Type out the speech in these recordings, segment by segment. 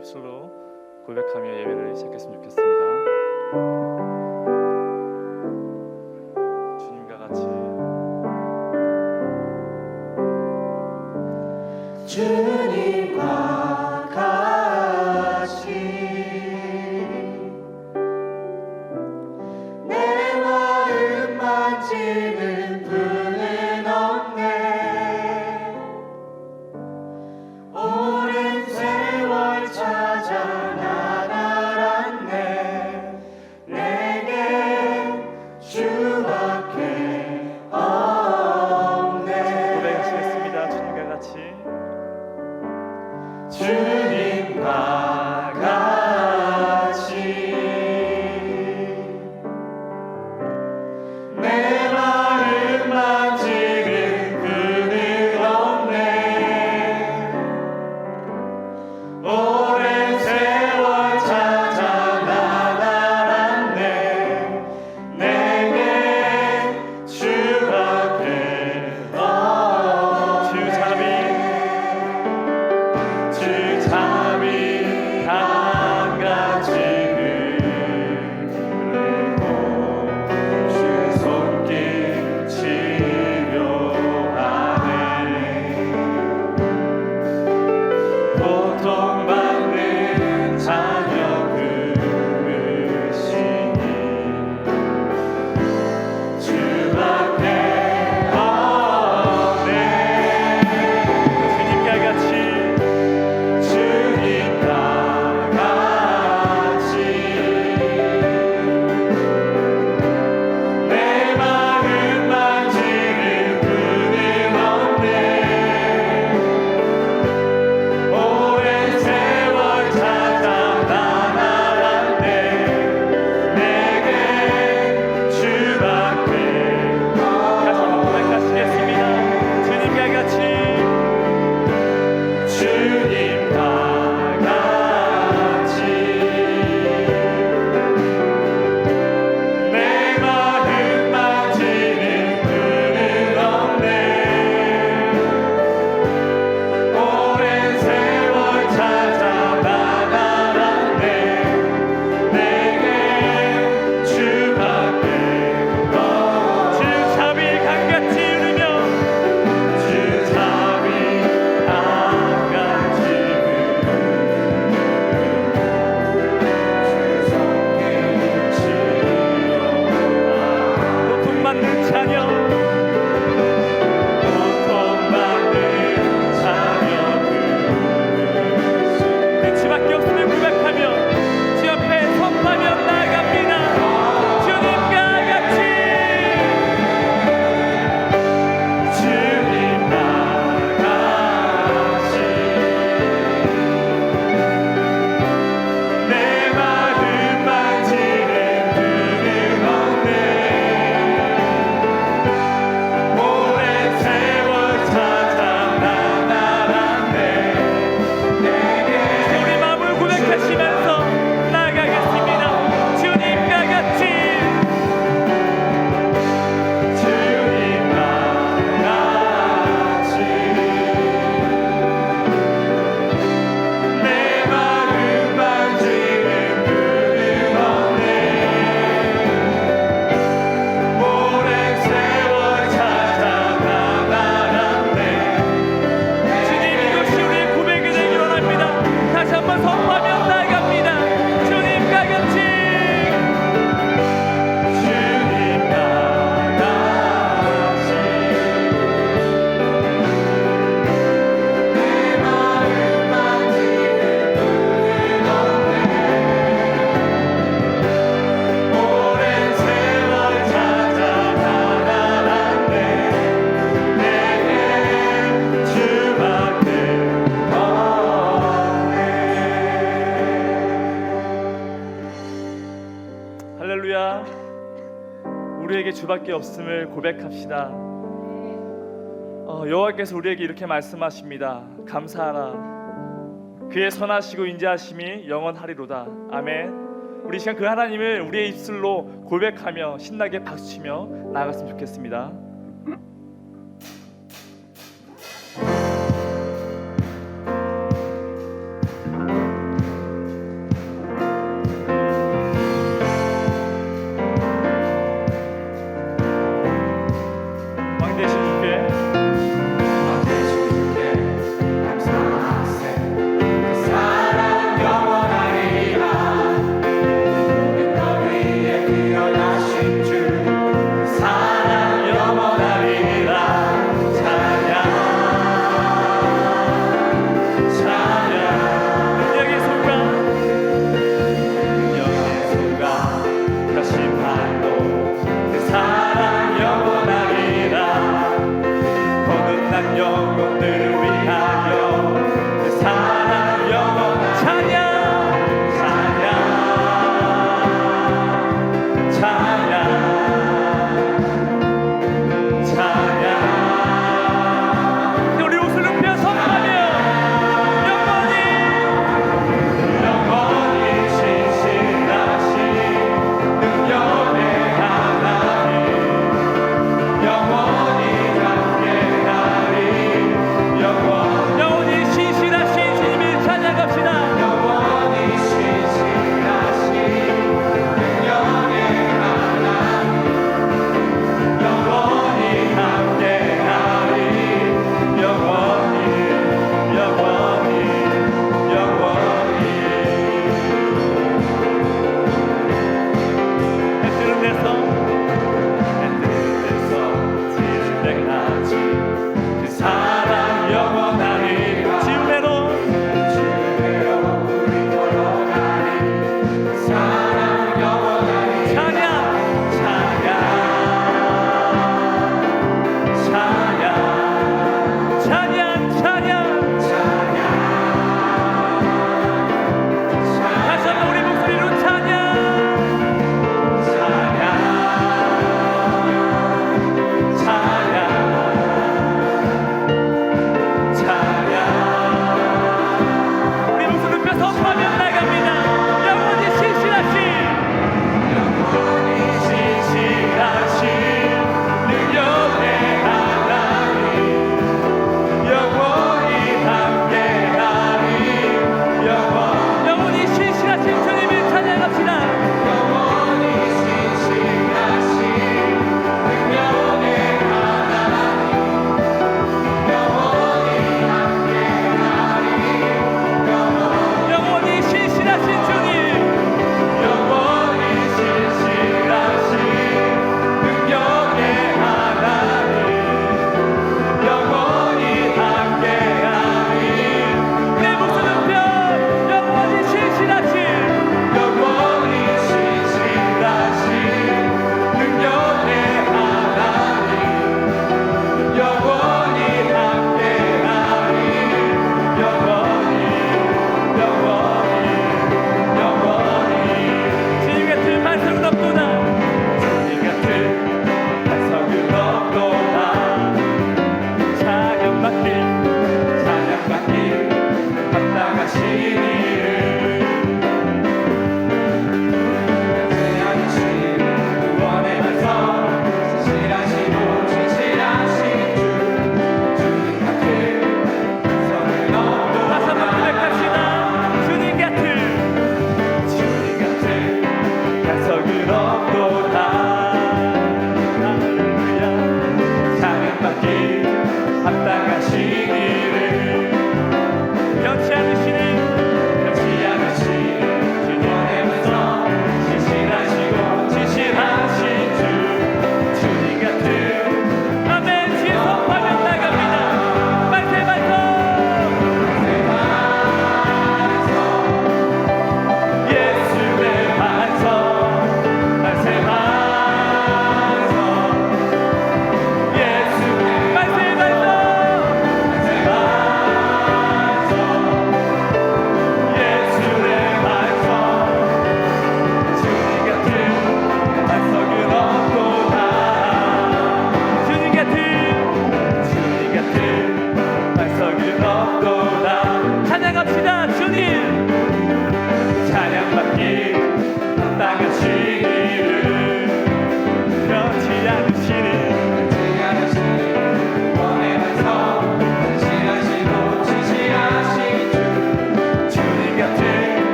입술로 고백하며 예배를 시작했으면 좋겠습니다. 주님과 같이 주님과 같이 내 마음 만지는 분은 없네. 오랜 세월 찾아 난 알았네. 내게 주밖에 없네. 고백하시겠습니다. 주님과 같이 주님과 같이 내 마음 만지는 그는 없네. 오랜 세월 찾아 난 알았네. 내게 주밖에 없네. 주잡이 한가지 그리고 주 손길 치료하네. 고통받는 자녀 그으시니 주밖에 없네. 주님과 같이 주님과 같이 내 마음 만지는 그는 없네. 오랜 세월 찾아 난 알았네. 내게 주밖에 다시 한번 고백하시겠습니다. 주님과 같이 주님과 같이 내 마음 만지는 그는 없네. 오랜 세월 찾아 난 알았네. 내게 주밖에 주잡이 강같이 흐르며 주잡이 한가지 주 손길 치료하네. 고통받는 자녀 고통받는 자녀 끝이밖에 없음을 고백하며 주 앞에 선포하며 나아갑니다. 주님과 같이 주님과 같이 내 마음 만지는 그는 없네. 오랜 세월 찾아 난 알았네. 내게 우리 마음을 고백하시면서 나아가겠습니다. 주님과 같이 주님과 같이 내 마음 만지는 그는 없네. 오랜 세월 찾아 난 알았네. 주님 이것이 우리의 고백이 되기를 원합니다. 다시 한번 선포하며 나아갑니다. 주님과 같이 주님과 같이 내 마음 만지는 그는 없네. 오랜 세월 찾아 난 알았네. 내게 주밖에 없네. 할렐루야. 우리에게 주밖에 없음을 고백합시다. 여호와께서 우리에게 이렇게 말씀하십니다. 감사하라. 그의 선하시고 인자하심이 영원하리로다. 아멘. 우리 이 시간 그 하나님을 우리의 입술로 고백하며 신나게 박수치며 나아갔으면 좋겠습니다.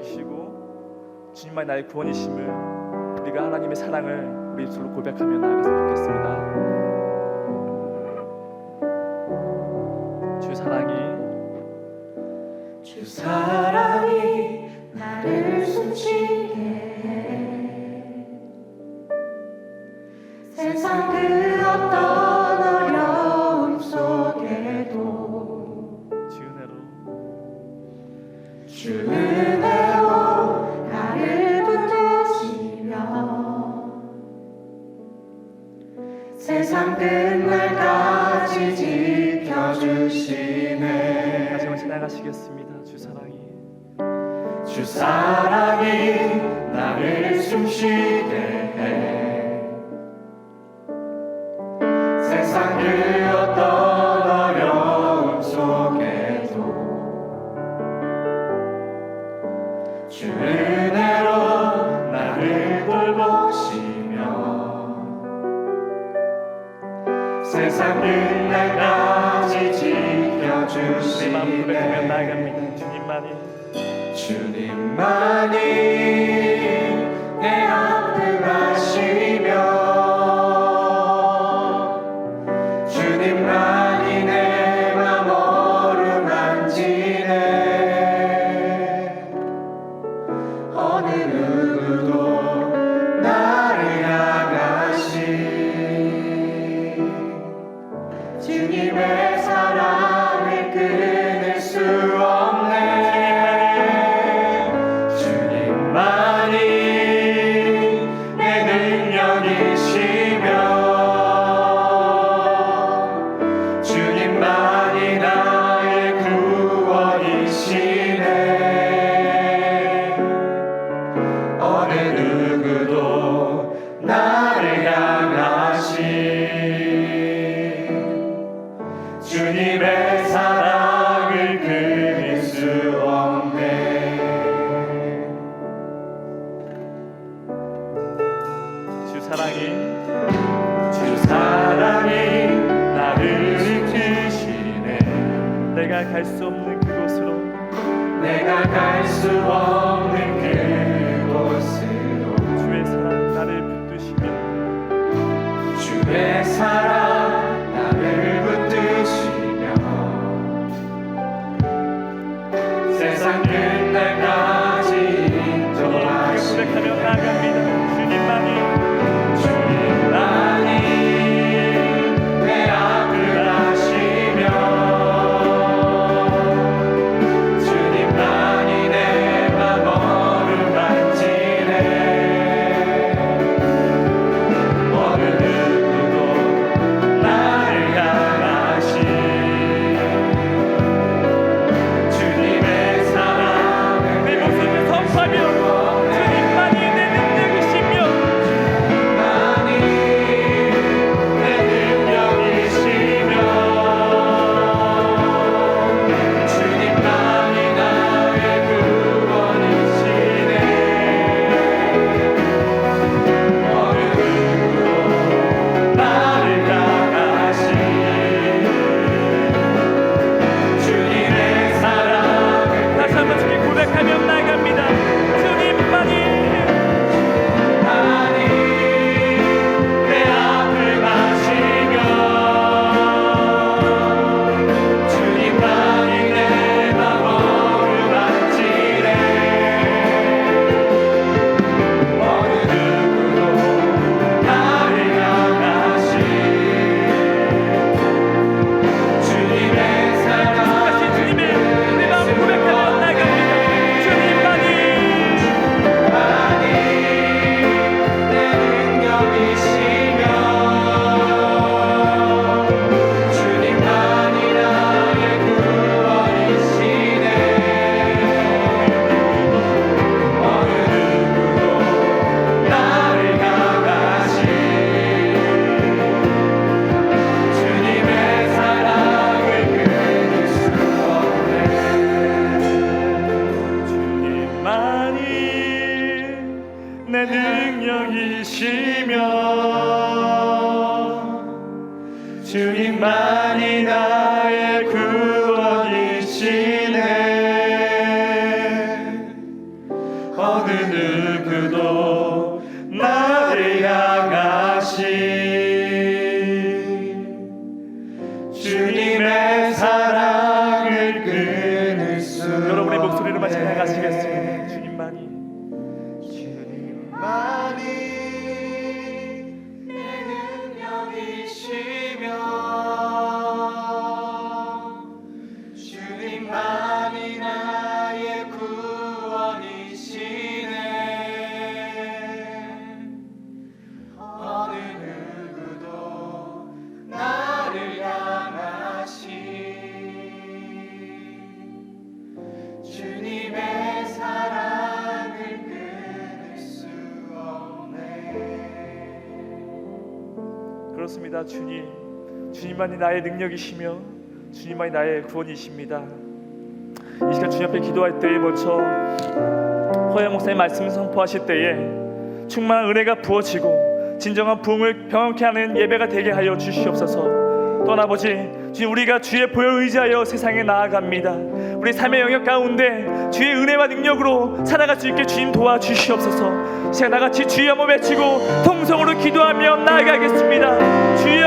주시고 주님만이 나의 구원이심을 우리가 하나님의 사랑을 우리 입술로 고백하며 나아갔으면 좋겠습니다. 주 사랑이 나를 숨쉬게 해. 세상 그 어떤 어려움 속에도 주 은혜로 나를 붙드시며 세상 끝날까지 지켜주시네. 다시 한번 찬양하시겠습니다. 주 사랑이 나를 숨쉬게 해. 세상 그 어떤 어려움 속에도 주 은혜로 나를 돌보시며 세상 끝날까지 내 마음 고백하며 지켜주시네. 나아갑니다. 주님만이 내 앞을 가시며 주님만이 내 맘 어루만지네. 어느 누구도 나를 향하신 주님의 사랑을 끊을 수 없네. 주님의 사랑을 끊을 수 없네. 주 사랑이 나를 지키시네. 내가 갈 수 없는 그곳으로 내가 갈 수 없는 그곳으로 주의 사랑 나를 붙드시며 주의 사랑 나를 붙드시며 세상 끝날까지 인도하시네. 고백하며 나아갑니다. 주님만이 내 앞을 가시며 주님만이 내 맘 어루만지네. 어느 누구도 나를 향하신 주님의 사랑을 내 목숨을 선포하며 주님만이 내 능력이시며 내 능력이시며 주님만이 나의 구원이시네. 어느 누구도 나를 향하신 주님의 사랑을 다시 한번 주님 고백하며 나아갑니다. 주님만이 내 앞을 가시며 주님만이 내 맘 어루만지네. 어느 누구도 나를 향하신 주님의 사랑을 다시 주님의 내 마음 고백하며 나아갑니다. 주님만이 내 능력이시며 주님만이 나의 구원이시네. 어느 누구도 나를 향하신 주님의 사랑을 끊을 수 없네. 주님만이 내 능력이시며 주님만이 나의 구원이시네. 어느 누구도 나를 향하신 주님의 사랑을 끊을 수 없네. 여러분의 목소리로만 찬양하시겠습니다. 주님만이 내 능력이시며 주님만이 나의 구원이시네. 어느 누구도 나를 향하신 주님의 사랑을 끊을 수 없네. 그렇습니다. 주님만이 나의 능력이시며 주님만이 나의 구원이십니다. 이 시간 주님 앞에 기도할 때에 먼저 허영 목사님 말씀을 선포하실 때에 충만한 은혜가 부어지고 진정한 부흥을 경험케 하는 예배가 되게 하여 주시옵소서. 또한 아버지, 주님, 우리가 주의 보혈 의지하여 세상에 나아갑니다. 우리 삶의 영역 가운데 주의 은혜와 능력으로 살아갈 수 있게 주님 도와주시옵소서. 시간 나같이 주여 한번 외치고 통성으로 기도하며 나아가겠습니다. 주여,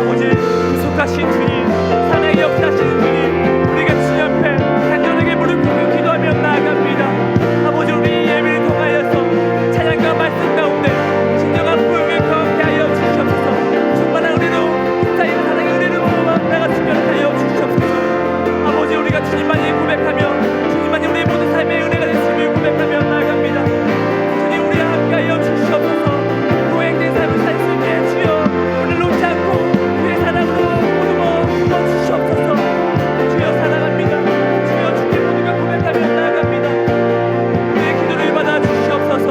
아버지, 구속하신 주님, 사랑의 역사하시는 주님, 우리가 주님 앞에 간절하게 무릎 꿇고 기도하며 나아갑니다. 아버지, 우리 예배를 통하여서 찬양과 말씀 가운데 진정한 부흥을 경험케 하여 주시옵소서. 충만한 은혜로 쌓이는 사랑의 은혜로 나가 축복하여 주시옵소서. 아버지, 우리가 주님만이 고백하며 주님만이 우리의 모든 삶의 은혜가 되심을 고백하며 나아갑니다. 주님, 우리와 함께하여 주시옵소서. 고행된 삶을 살 수 있게 주여 오늘 놓지 않고 주의 사랑으로 모두 주시옵소서. 주여 사랑합니다. 주여 주께 모든 걸 고백하며 나아갑니다. 우리의 기도를 받아 주시옵소서.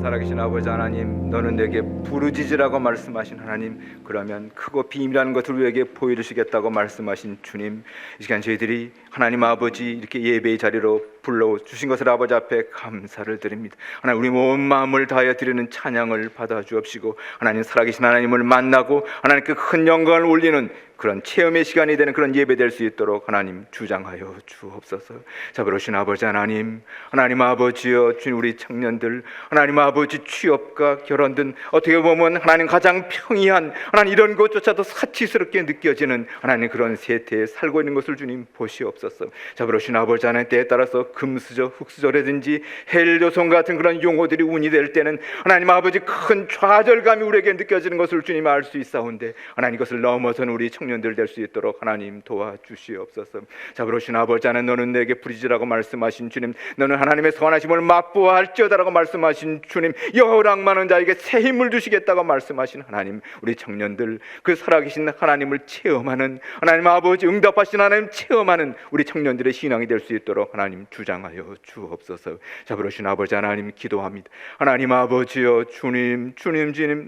사랑의 주님, 살아계신 아버지 하나님, 너는 내게 부르짖으라고 말씀하신 하나님, 그러면 크고 비밀한 것을 우리에게 보여주시겠다고 말씀하신 주님, 이 시간 저희들이 하나님 아버지 이렇게 예배의 자리로 불러주신 것을 아버지 앞에 감사를 드립니다. 하나님, 우리 온 마음을 다하여 드리는 찬양을 받아 주옵시고, 하나님 살아계신 하나님을 만나고 하나님 그 큰 영광을 올리는 그런 체험의 시간이 되는 그런 예배 될 수 있도록 하나님 주장하여 주옵소서. 자, 그러신 아버지 하나님, 하나님 아버지여, 주님, 우리 청년들, 하나님 아버지 취업과 결혼 등 어떻게 보면 하나님 가장 평이한 하나님 이런 것조차도 사치스럽게 느껴지는 하나님 그런 세태에 살고 있는 것을 주님 보시옵소서. 자, 그러신 아버지 하나님, 때에 따라서 금수저, 흑수저라든지 헬조선 같은 그런 용어들이 운이 될 때는 하나님 아버지 큰 좌절감이 우리에게 느껴지는 것을 주님 알 수 있사온데, 하나님 이것을 넘어서는 우리 청년들 될 수 있도록 하나님 도와주시옵소서. 자, 그러신 아버지 하나님, 너는 내게 부르짖으라고 말씀하신 주님, 너는 하나님의 선하심을 맛보아할지어다라고 말씀하신 주님, 여호랑 많은 자에게 새 힘을 주시겠다고 말씀하신 하나님, 우리 청년들 그 살아계신 하나님을 체험하는 하나님 아버지, 응답하신 하나님 체험하는 우리 청년들의 신앙이 될 수 있도록 하나님 주장하여 주옵소서. 자, 그러신 아버지 하나님 기도합니다. 하나님 아버지여, 주님,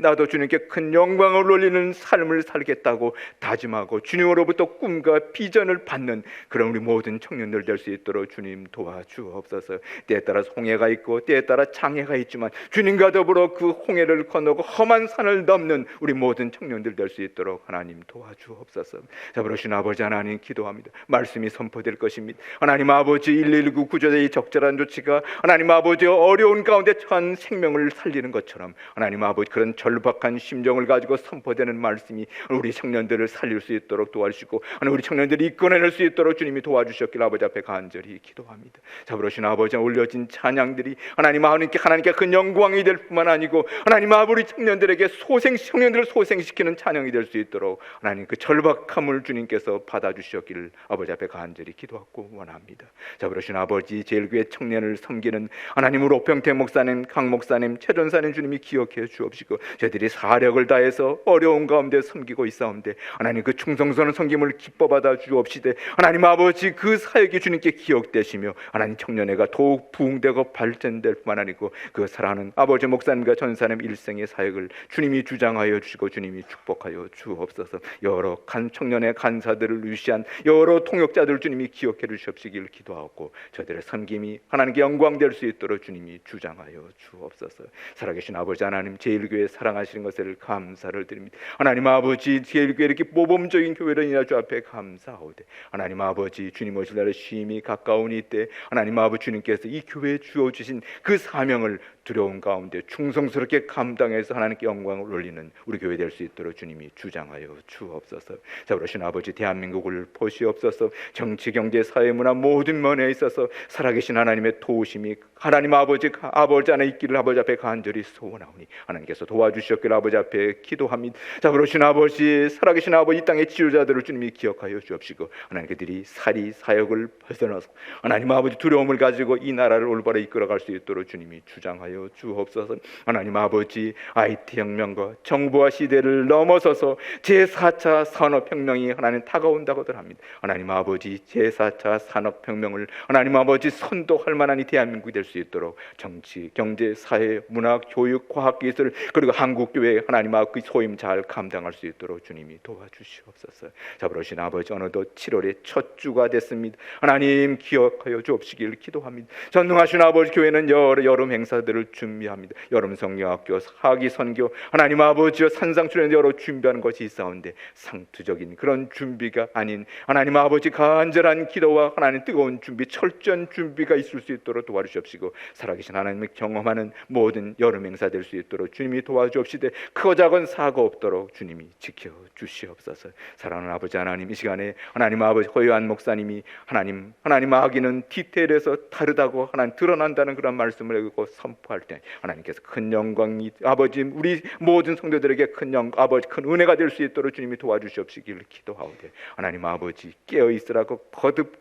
나도 주님께 큰 영광을 올리는 삶을 살겠다고 다짐하고 주님으로부터 꿈과 비전을 받는 그런 우리 모든 청년들 될 수 있도록 주님 도와주옵소서. 때에 따라 홍해가 있고 때에 따라 장애가 있지만 주님과 더불어 그 홍해를 건너고 험한 산을 넘는 우리 모든 청년들 될 수 있도록 하나님 도와주옵소서. 자, 그러신 아버지 하나님 기도합니다. 말씀이 선포될 것입니다. 하나님 아버지, 119 구조대의 적절한 조치가 하나님 아버지 어려운 가운데 처한 생명을 살리는 것처럼 하나님 아버지 그런 절박한 심정을 가지고 선포되는 말씀이 우리 청년들을 살릴 수 있도록 도와주시고 하나님 우리 청년들이 이끌어낼 수 있도록 주님이 도와주셨길 아버지 앞에 간절히 기도합니다. 자, 그러신 아버지 올려진 찬양들이 하나님께 큰 영광이 될 뿐만 아니고 하나님 아버지 청년들에게 청년들을 소생시키는 찬양이 될 수 있도록 하나님 그 절박함을 주님께서 받아주셨기를 아버지 앞에 간절히 기도하고 원합니다. 자, 그러신 아버지 제일교회 청년을 섬기는 하나님으로 오평태 목사님, 강 목사님, 최 전사님 주님이 기억해 주옵시고 저희들이 사력을 다해서 어려운 가운데 섬기고 있사온데 하나님 그 충성스러운 섬김을 기뻐 받아 주옵시되 하나님 아버지 그 사역이 주님께 기억되시며 하나님 청년회가 더욱 부흥되고 발전될 뿐만 아니고 그 사랑하는 아버지 목사님과 전사님 일생의 사역을 주님이 주장하여 주시고 주님이 축복하여 주옵소서. 여러 청년회 간사들을 위시한 여러 통역자들 주님이 기억해 주시옵시길 기도하고 저들의 섬김이 하나님께 영광될 수 있도록 주님이 주장하여 주옵소서. 살아계신 아버지 하나님 제일교회 사랑하시는 것을 감사를 드립니다. 하나님 아버지 제일교회 이렇게 모범적인 교회를 인하여 주 앞에 감사하오되 하나님 아버지 주님 오실 날의 쉼이 가까우니 때 하나님 아버지 주님께서 이 교회에 주어주신 그 사명을 두려운 가운데 충성스럽게 감당해서 하나님께 영광을 올리는 우리 교회 될 수 있도록 주님이 주장하여 주옵소서. 자, 그러신 아버지 대한민국을 보시옵소서. 정치, 경제, 사회, 문화 모든 면에 있어서 살아계신 하나님의 도우심이 하나님 아버지 안에 있기를 아버지 앞에 간절히 소원하오니 하나님께서 도와주셨기를 아버지 앞에 기도합니다. 자, 그러신 아버지 살아계신 아버지 이 땅의 지도자들을 주님이 기억하여 주옵시고 하나님 그들이 사리 사역을 벗어나서 하나님 아버지 두려움을 가지고 이 나라를 올바로 이끌어갈 수 있도록 주님이 주장하여 주옵소서. 하나님 아버지 IT 혁명과 정보화 시대를 넘어서서 제4차 산업혁명이 하나님 다가온다고들 합니다. 하나님 아버지 제4차 산업혁명을 하나님 아버지 선도할 만한 이 대한민국이 될 수 있도록 정치, 경제, 사회, 문화, 교육, 과학기술 그리고 한국교회 하나님 아버지 소임 잘 감당할 수 있도록 주님이 도와주시옵소서. 자, 그러신 아버지 어느덧 7월의 첫 주가 됐습니다. 하나님 기억하여 주옵시길 기도합니다. 전능하신 아버지 교회는 여름 행사들을 준비합니다. 여름 성경학교, 하기 선교 하나님 아버지여 산상수련 여러 준비하는 것이 있사온데 상투적인 그런 준비가 아닌 하나님 아버지 간절한 기도와 하나님 뜨거운 준비 철저한 준비가 있을 수 있도록 도와주시옵시고 살아계신 하나님을 경험하는 모든 여름 행사 될 수 있도록 주님이 도와주옵시되 크고 작은 사고 없도록 주님이 지켜주시옵소서. 사랑하는 아버지 하나님 이 시간에 하나님 아버지 허요한 목사님이 하나님 아기는 디테일에서 다르다고 하나님 드러난다는 그런 말씀을 읽고 선포할 때 하나님께서 큰 영광이 아버지 우리 모든 성도들에게 아버지 큰 은혜가 될 수 있도록 주님이 도와주시옵시기를 기도하오되 하나님 아버지 깨어있으라고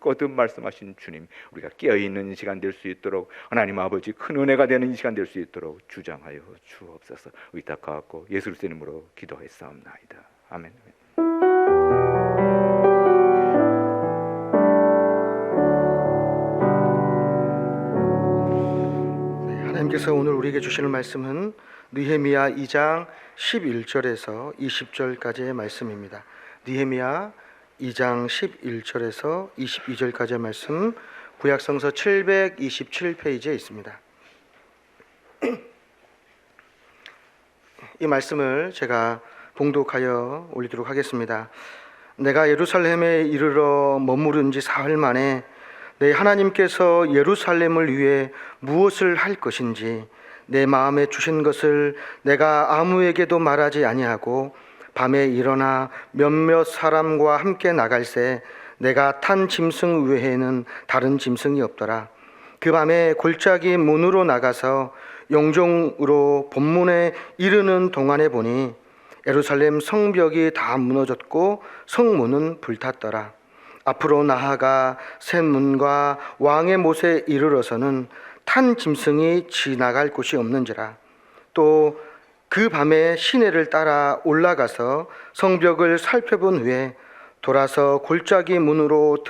거듭 말씀하신 주님 우리가 깨어있는 시간 될 수 있도록 하나님 아버지 큰 은혜가 되는 이 시간 될 수 있도록 주장하여 주옵소서. 의탁하고 예수 그리스도의 이름으로 기도했사옵나이다. 아멘. 하나님께서 오늘 우리에게 주시는 말씀은 느헤미야 2장 11절에서 20절까지의 말씀입니다. 느헤미야 2장 11절에서 22절까지의 말씀 구약성서 727페이지에 있습니다. 이 말씀을 제가 봉독하여 올리도록 하겠습니다. 내가 예루살렘에 이르러 머무른 지 사흘 만에 내 하나님께서 예루살렘을 위해 무엇을 할 것인지 내 마음에 주신 것을 내가 아무에게도 말하지 아니하고 밤에 일어나 몇몇 사람과 함께 나갈새 내가 탄 짐승 외에는 다른 짐승이 없더라. 그 밤에 골짜기 문으로 나가서 영종으로 본문에 이르는 동안에 보니 예루살렘 성벽이 다 무너졌고 성문은 불탔더라. 앞으로 나아가 샘문과 왕의 못에 이르러서는 탄 짐승이 지나갈 곳이 없는지라. 또 그 밤에 시내를 따라 올라가서 성벽을 살펴본 후에 돌아서 골짜기 문으로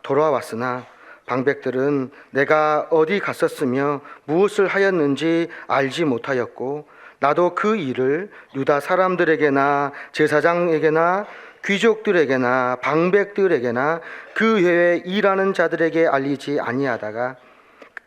돌아왔으나 방백들은 내가 어디 갔었으며 무엇을 하였는지 알지 못하였고 나도 그 일을 유다 사람들에게나 제사장에게나 귀족들에게나 방백들에게나 그 외에 일하는 자들에게 알리지 아니하다가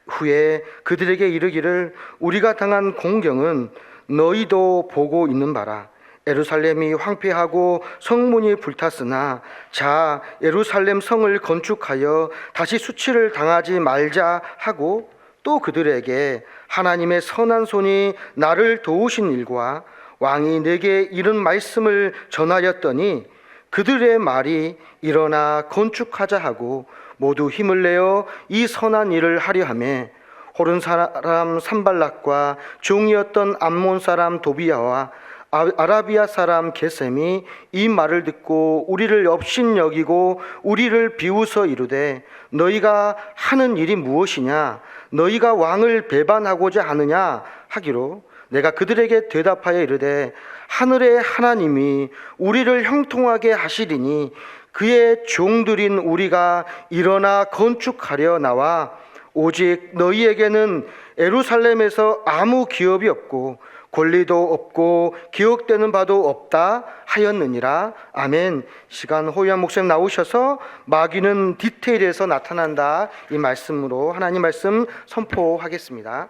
후에 그들에게 이르기를 우리가 당한 공경은 너희도 보고 있는 바라. 예루살렘이 황폐하고 성문이 불탔으나 자 예루살렘 성을 건축하여 다시 수치를 당하지 말자 하고 또 그들에게 하나님의 선한 손이 나를 도우신 일과 왕이 내게 이른 말씀을 전하였더니 그들의 말이 일어나 건축하자 하고 모두 힘을 내어 이 선한 일을 하려 하매 호른 사람 산발락과 종이었던 암몬 사람 도비야와 아라비아 사람 게셈이 이 말을 듣고 우리를 업신여기고 우리를 비웃어 이르되 너희가 하는 일이 무엇이냐? 너희가 왕을 배반하고자 하느냐? 하기로 내가 그들에게 대답하여 이르되 하늘의 하나님이 우리를 형통하게 하시리니 그의 종들인 우리가 일어나 건축하려 나와 오직 너희에게는 예루살렘에서 아무 기업이 없고 권리도 없고 기억되는 바도 없다 하였느니라. 아멘. 시간 호위한 목사님 나오셔서 마귀는 디테일에서 나타난다, 이 말씀으로 하나님 말씀 선포하겠습니다.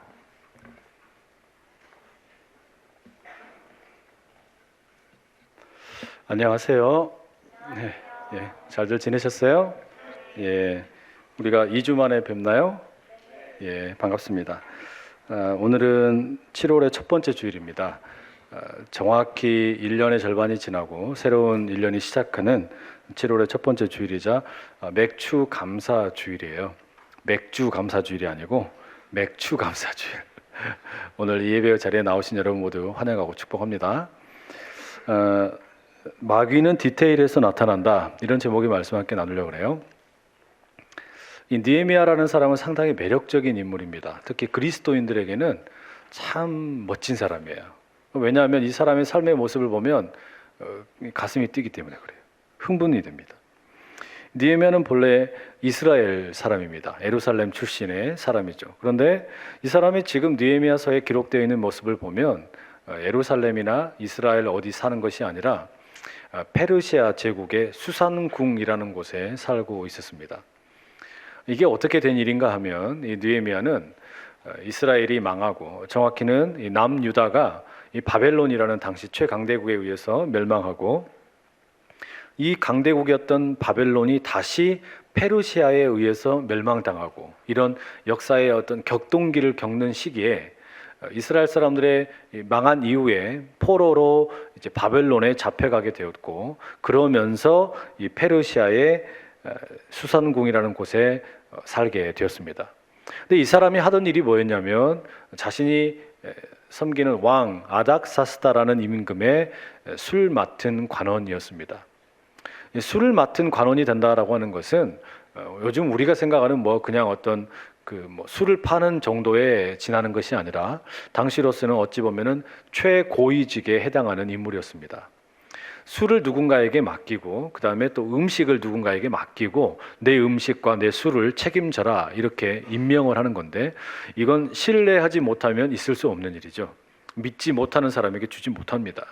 안녕하세요. 잘들 지내셨어요? 우리가 2주 만에 뵙나요? 반갑습니다. 오늘은 7월의 첫 번째 주일입니다. 정확히 1년의 절반이 지나고 새로운 1년이 시작하는 7월의 첫 번째 주일이자 맥주 감사 주일이에요. 맥주 감사 주일이 아니고 맥주 감사 주일. 오늘 이 예배 자리에 나오신 여러분 모두 환영하고 축복합니다. 마귀는 디테일에서 나타난다, 이런 제목의 말씀 함께 나누려고 해요. 이 느헤미야라는 사람은 상당히 매력적인 인물입니다. 특히 그리스도인들에게는 참 멋진 사람이에요. 왜냐하면 이 사람의 삶의 모습을 보면 가슴이 뛰기 때문에 그래요. 흥분이 됩니다. 느헤미야는 본래 이스라엘 사람입니다. 예루살렘 출신의 사람이죠. 그런데 이 사람이 지금 느헤미야서에 기록되어 있는 모습을 보면 예루살렘이나 이스라엘 어디 사는 것이 아니라 페르시아 제국의 수산궁이라는 곳에 살고 있었습니다. 이게 어떻게 된 일인가 하면 이 느헤미야는 이스라엘이 망하고 정확히는 이 남유다가 이 바벨론이라는 당시 최강대국에 의해서 멸망하고 이 강대국이었던 바벨론이 다시 페르시아에 의해서 멸망당하고 이런 역사의 어떤 격동기를 겪는 시기에 이스라엘 사람들의 망한 이후에 포로로 이제 바벨론에 잡혀가게 되었고 그러면서 이 페르시아의 수산궁이라는 곳에 살게 되었습니다. 근데 이 사람이 하던 일이 뭐였냐면 자신이 섬기는 왕 아닥사스다라는 임금의 술 맡은 관원이었습니다. 술을 맡은 관원이 된다라고 하는 것은 요즘 우리가 생각하는 뭐 그냥 어떤 술을 파는 정도에 지나는 것이 아니라 당시로서는 어찌 보면은 최고위직에 해당하는 인물이었습니다. 술을 누군가에게 맡기고 그 다음에 또 음식을 누군가에게 맡기고 내 음식과 내 술을 책임져라, 이렇게 임명을 하는 건데 이건 신뢰하지 못하면 있을 수 없는 일이죠. 믿지 못하는 사람에게 주지 못합니다.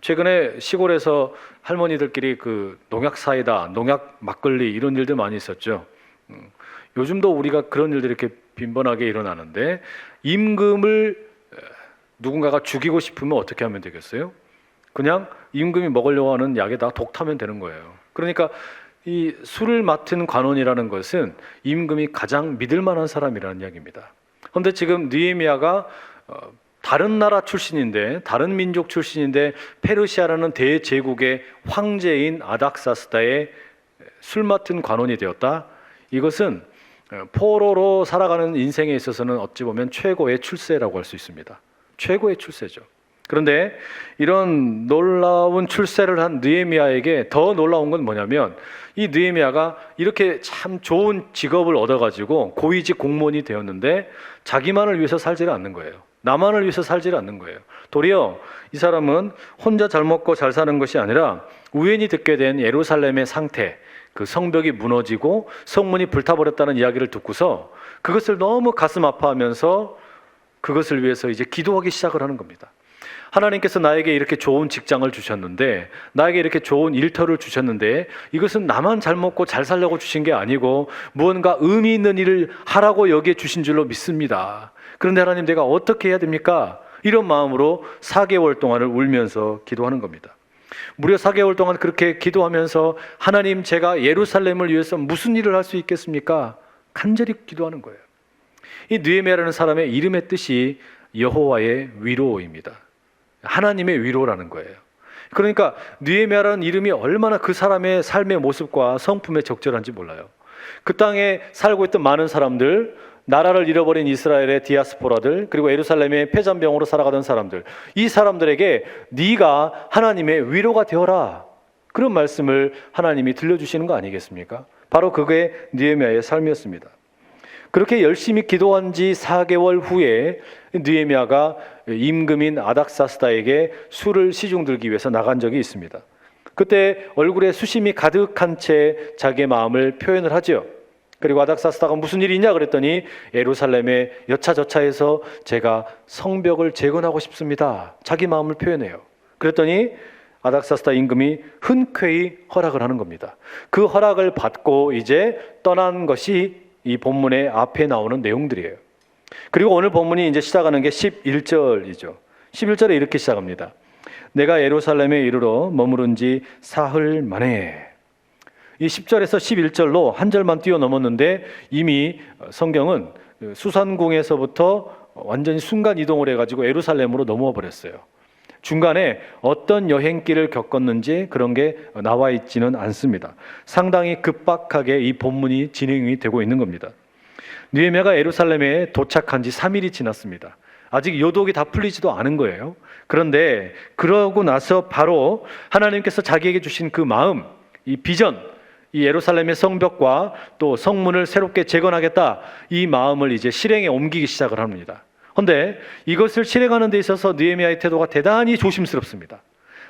최근에 시골에서 할머니들끼리 농약 사이다, 농약 막걸리 이런 일들 많이 있었죠. 요즘도 우리가 그런 일들이 이렇게 빈번하게 일어나는데 임금을 누군가가 죽이고 싶으면 어떻게 하면 되겠어요? 그냥 임금이 먹으려고 하는 약에다 독 타면 되는 거예요. 그러니까 이 술을 맡은 관원이라는 것은 임금이 가장 믿을 만한 사람이라는 이야기입니다. 그런데 지금 느헤미야가 다른 나라 출신인데, 다른 민족 출신인데 페르시아라는 대제국의 황제인 아닥사스다의 술 맡은 관원이 되었다. 이것은 포로로 살아가는 인생에 있어서는 어찌 보면 최고의 출세라고 할 수 있습니다. 최고의 출세죠. 그런데 이런 놀라운 출세를 한 느헤미야에게 더 놀라운 건 뭐냐면 이 느헤미야가 이렇게 참 좋은 직업을 얻어가지고 고위직 공무원이 되었는데 자기만을 위해서 살지를 않는 거예요. 나만을 위해서 살지를 않는 거예요. 도리어 이 사람은 혼자 잘 먹고 잘 사는 것이 아니라 우연히 듣게 된 예루살렘의 상태, 그 성벽이 무너지고 성문이 불타버렸다는 이야기를 듣고서 그것을 너무 가슴 아파하면서 그것을 위해서 이제 기도하기 시작을 하는 겁니다. 하나님께서 나에게 이렇게 좋은 직장을 주셨는데, 나에게 이렇게 좋은 일터를 주셨는데 이것은 나만 잘 먹고 잘 살려고 주신 게 아니고 무언가 의미 있는 일을 하라고 여기에 주신 줄로 믿습니다. 그런데 하나님, 내가 어떻게 해야 됩니까? 이런 마음으로 4개월 동안을 울면서 기도하는 겁니다. 무려 4개월 동안 그렇게 기도하면서 하나님, 제가 예루살렘을 위해서 무슨 일을 할 수 있겠습니까? 간절히 기도하는 거예요. 이 느헤미야라는 사람의 이름의 뜻이 여호와의 위로입니다. 하나님의 위로라는 거예요. 그러니까 느헤미야라는 이름이 얼마나 그 사람의 삶의 모습과 성품에 적절한지 몰라요. 그 땅에 살고 있던 많은 사람들, 나라를 잃어버린 이스라엘의 디아스포라들, 그리고 예루살렘의 폐잔병으로 살아가던 사람들, 이 사람들에게 네가 하나님의 위로가 되어라, 그런 말씀을 하나님이 들려주시는 거 아니겠습니까? 바로 그게 느헤미야의 삶이었습니다. 그렇게 열심히 기도한 지 4개월 후에 느헤미야가 임금인 아닥사스다에게 술을 시중 들기 위해서 나간 적이 있습니다. 그때 얼굴에 수심이 가득한 채 자기의 마음을 표현을 하죠. 그리고 아닥사스다가 무슨 일이 있냐 그랬더니 예루살렘의 여차저차해서 제가 성벽을 재건하고 싶습니다, 자기 마음을 표현해요. 그랬더니 아닥사스다 임금이 흔쾌히 허락을 하는 겁니다. 그 허락을 받고 이제 떠난 것이 이 본문의 앞에 나오는 내용들이에요. 그리고 오늘 본문이 이제 시작하는 게 11절이죠. 11절에 이렇게 시작합니다. 내가 예루살렘에 이르러 머무른 지 사흘 만에. 이 10절에서 11절로 한 절만 뛰어넘었는데 이미 성경은 수산궁에서부터 완전히 순간 이동을 해가지고 예루살렘으로 넘어와 버렸어요. 중간에 어떤 여행길을 겪었는지 그런 게 나와 있지는 않습니다. 상당히 급박하게 이 본문이 진행이 되고 있는 겁니다. 느헤미야가 예루살렘에 도착한 지 3일이 지났습니다. 아직 요독이 다 풀리지도 않은 거예요. 그런데 그러고 나서 바로 하나님께서 자기에게 주신 그 마음, 이 비전, 이 예루살렘의 성벽과 또 성문을 새롭게 재건하겠다, 이 마음을 이제 실행에 옮기기 시작을 합니다. 그런데 이것을 실행하는 데 있어서 느헤미야의 태도가 대단히 조심스럽습니다.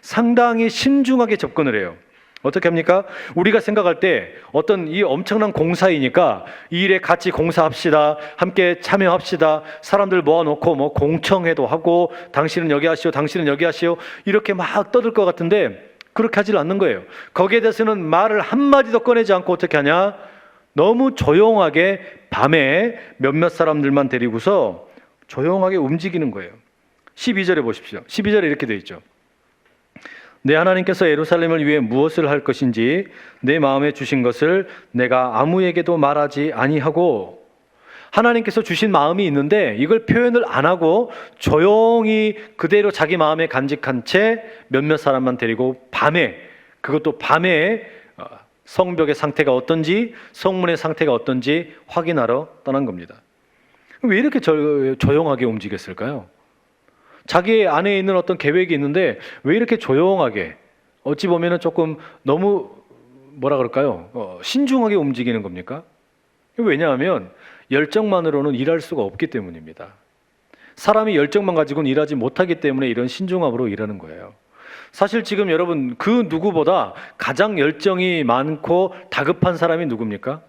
상당히 신중하게 접근을 해요. 어떻게 합니까? 우리가 생각할 때 어떤 이 엄청난 공사이니까 이 일에 같이 공사합시다, 함께 참여합시다, 사람들 모아놓고 뭐 공청회도 하고 당신은 여기 하시오, 당신은 여기 하시오, 이렇게 막 떠들 것 같은데 그렇게 하질 않는 거예요. 거기에 대해서는 말을 한마디도 꺼내지 않고 어떻게 하냐? 너무 조용하게 밤에 몇몇 사람들만 데리고서 조용하게 움직이는 거예요. 12절에 보십시오. 12절에 이렇게 되어 있죠. 내 하나님께서 예루살렘을 위해 무엇을 할 것인지 내 마음에 주신 것을 내가 아무에게도 말하지 아니하고. 하나님께서 주신 마음이 있는데 이걸 표현을 안 하고 조용히 그대로 자기 마음에 간직한 채 몇몇 사람만 데리고 밤에, 그것도 밤에 성벽의 상태가 어떤지, 성문의 상태가 어떤지 확인하러 떠난 겁니다. 왜 이렇게 조용하게 움직였을까요? 자기 안에 있는 어떤 계획이 있는데 왜 이렇게 조용하게, 어찌 보면 조금 너무 뭐라 그럴까요? 신중하게 움직이는 겁니까? 왜냐하면 열정만으로는 일할 수가 없기 때문입니다. 사람이 열정만 가지고는 일하지 못하기 때문에 이런 신중함으로 일하는 거예요. 사실 지금 여러분 그 누구보다 가장 열정이 많고 다급한 사람이 누굽니까?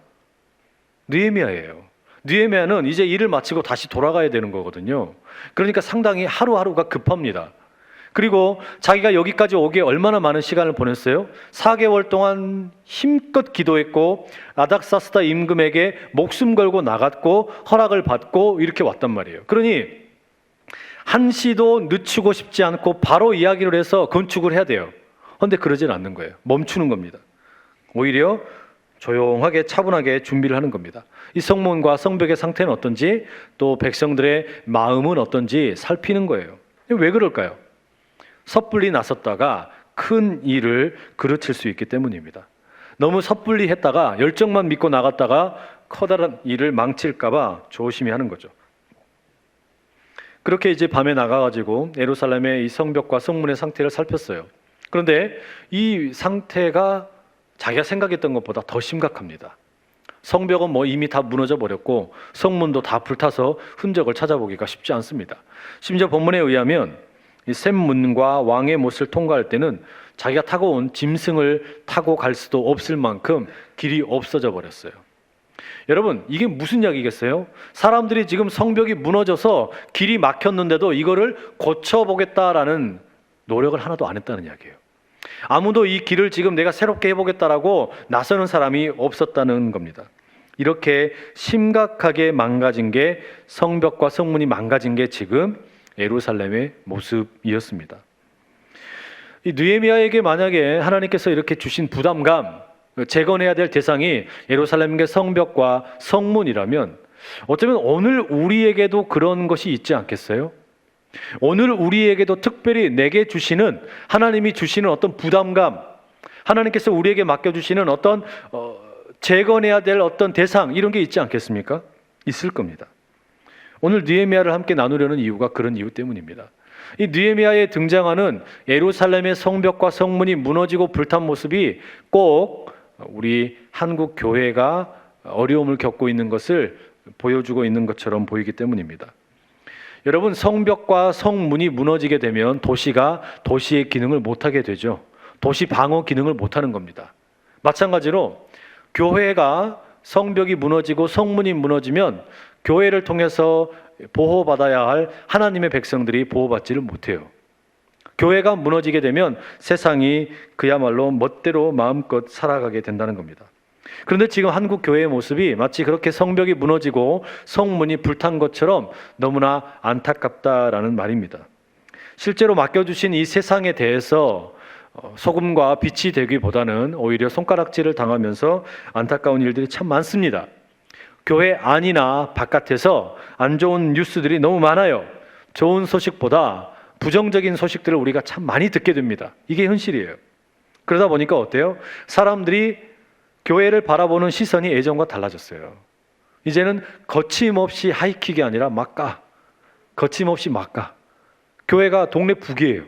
느헤미야예요. 느헤미야는 이제 일을 마치고 다시 돌아가야 되는 거거든요. 그러니까 상당히 하루하루가 급합니다. 그리고 자기가 여기까지 오기에 얼마나 많은 시간을 보냈어요? 4개월 동안 힘껏 기도했고 아닥사스다 임금에게 목숨 걸고 나갔고 허락을 받고 이렇게 왔단 말이에요. 그러니 한시도 늦추고 싶지 않고 바로 이야기를 해서 건축을 해야 돼요. 그런데 그러진 않는 거예요. 멈추는 겁니다. 오히려 조용하게 차분하게 준비를 하는 겁니다. 이 성문과 성벽의 상태는 어떤지, 또 백성들의 마음은 어떤지 살피는 거예요. 왜 그럴까요? 섣불리 나섰다가 큰 일을 그르칠 수 있기 때문입니다. 너무 섣불리 했다가 열정만 믿고 나갔다가 커다란 일을 망칠까 봐 조심히 하는 거죠. 그렇게 이제 밤에 나가가지고 예루살렘의 이 성벽과 성문의 상태를 살폈어요. 그런데 이 상태가 자기가 생각했던 것보다 더 심각합니다. 성벽은 뭐 이미 다 무너져 버렸고 성문도 다 불타서 흔적을 찾아보기가 쉽지 않습니다. 심지어 본문에 의하면 이 샘문과 왕의 못을 통과할 때는 자기가 타고 온 짐승을 타고 갈 수도 없을 만큼 길이 없어져 버렸어요. 여러분, 이게 무슨 이야기겠어요? 사람들이 지금 성벽이 무너져서 길이 막혔는데도 이거를 고쳐보겠다라는 노력을 하나도 안 했다는 이야기예요. 아무도 이 길을 지금 내가 새롭게 해보겠다라고 나서는 사람이 없었다는 겁니다. 이렇게 심각하게 망가진 게, 성벽과 성문이 망가진 게 지금 예루살렘의 모습이었습니다. 이 느헤미야에게 만약에 하나님께서 이렇게 주신 부담감, 재건해야 될 대상이 예루살렘의 성벽과 성문이라면 어쩌면 오늘 우리에게도 그런 것이 있지 않겠어요? 오늘 우리에게도 특별히 내게 주시는, 하나님이 주시는 어떤 부담감, 하나님께서 우리에게 맡겨주시는 어떤 재건해야 될 어떤 대상, 이런 게 있지 않겠습니까? 있을 겁니다. 오늘 느헤미야를 함께 나누려는 이유가 그런 이유 때문입니다. 이 느헤미야에 등장하는 예루살렘의 성벽과 성문이 무너지고 불탄 모습이 꼭 우리 한국 교회가 어려움을 겪고 있는 것을 보여주고 있는 것처럼 보이기 때문입니다. 여러분, 성벽과 성문이 무너지게 되면 도시가 도시의 기능을 못하게 되죠. 도시 방어 기능을 못하는 겁니다. 마찬가지로 교회가 성벽이 무너지고 성문이 무너지면 교회를 통해서 보호받아야 할 하나님의 백성들이 보호받지를 못해요. 교회가 무너지게 되면 세상이 그야말로 멋대로 마음껏 살아가게 된다는 겁니다. 그런데 지금 한국 교회의 모습이 마치 그렇게 성벽이 무너지고 성문이 불탄 것처럼 너무나 안타깝다라는 말입니다. 실제로 맡겨주신 이 세상에 대해서 소금과 빛이 되기보다는 오히려 손가락질을 당하면서 안타까운 일들이 참 많습니다. 교회 안이나 바깥에서 안 좋은 뉴스들이 너무 많아요. 좋은 소식보다 부정적인 소식들을 우리가 참 많이 듣게 됩니다. 이게 현실이에요. 그러다 보니까 어때요? 사람들이 교회를 바라보는 시선이 예전과 달라졌어요. 이제는 거침없이 하이킥이 아니라 막 가. 거침없이 막 가. 교회가 동네 북이에요.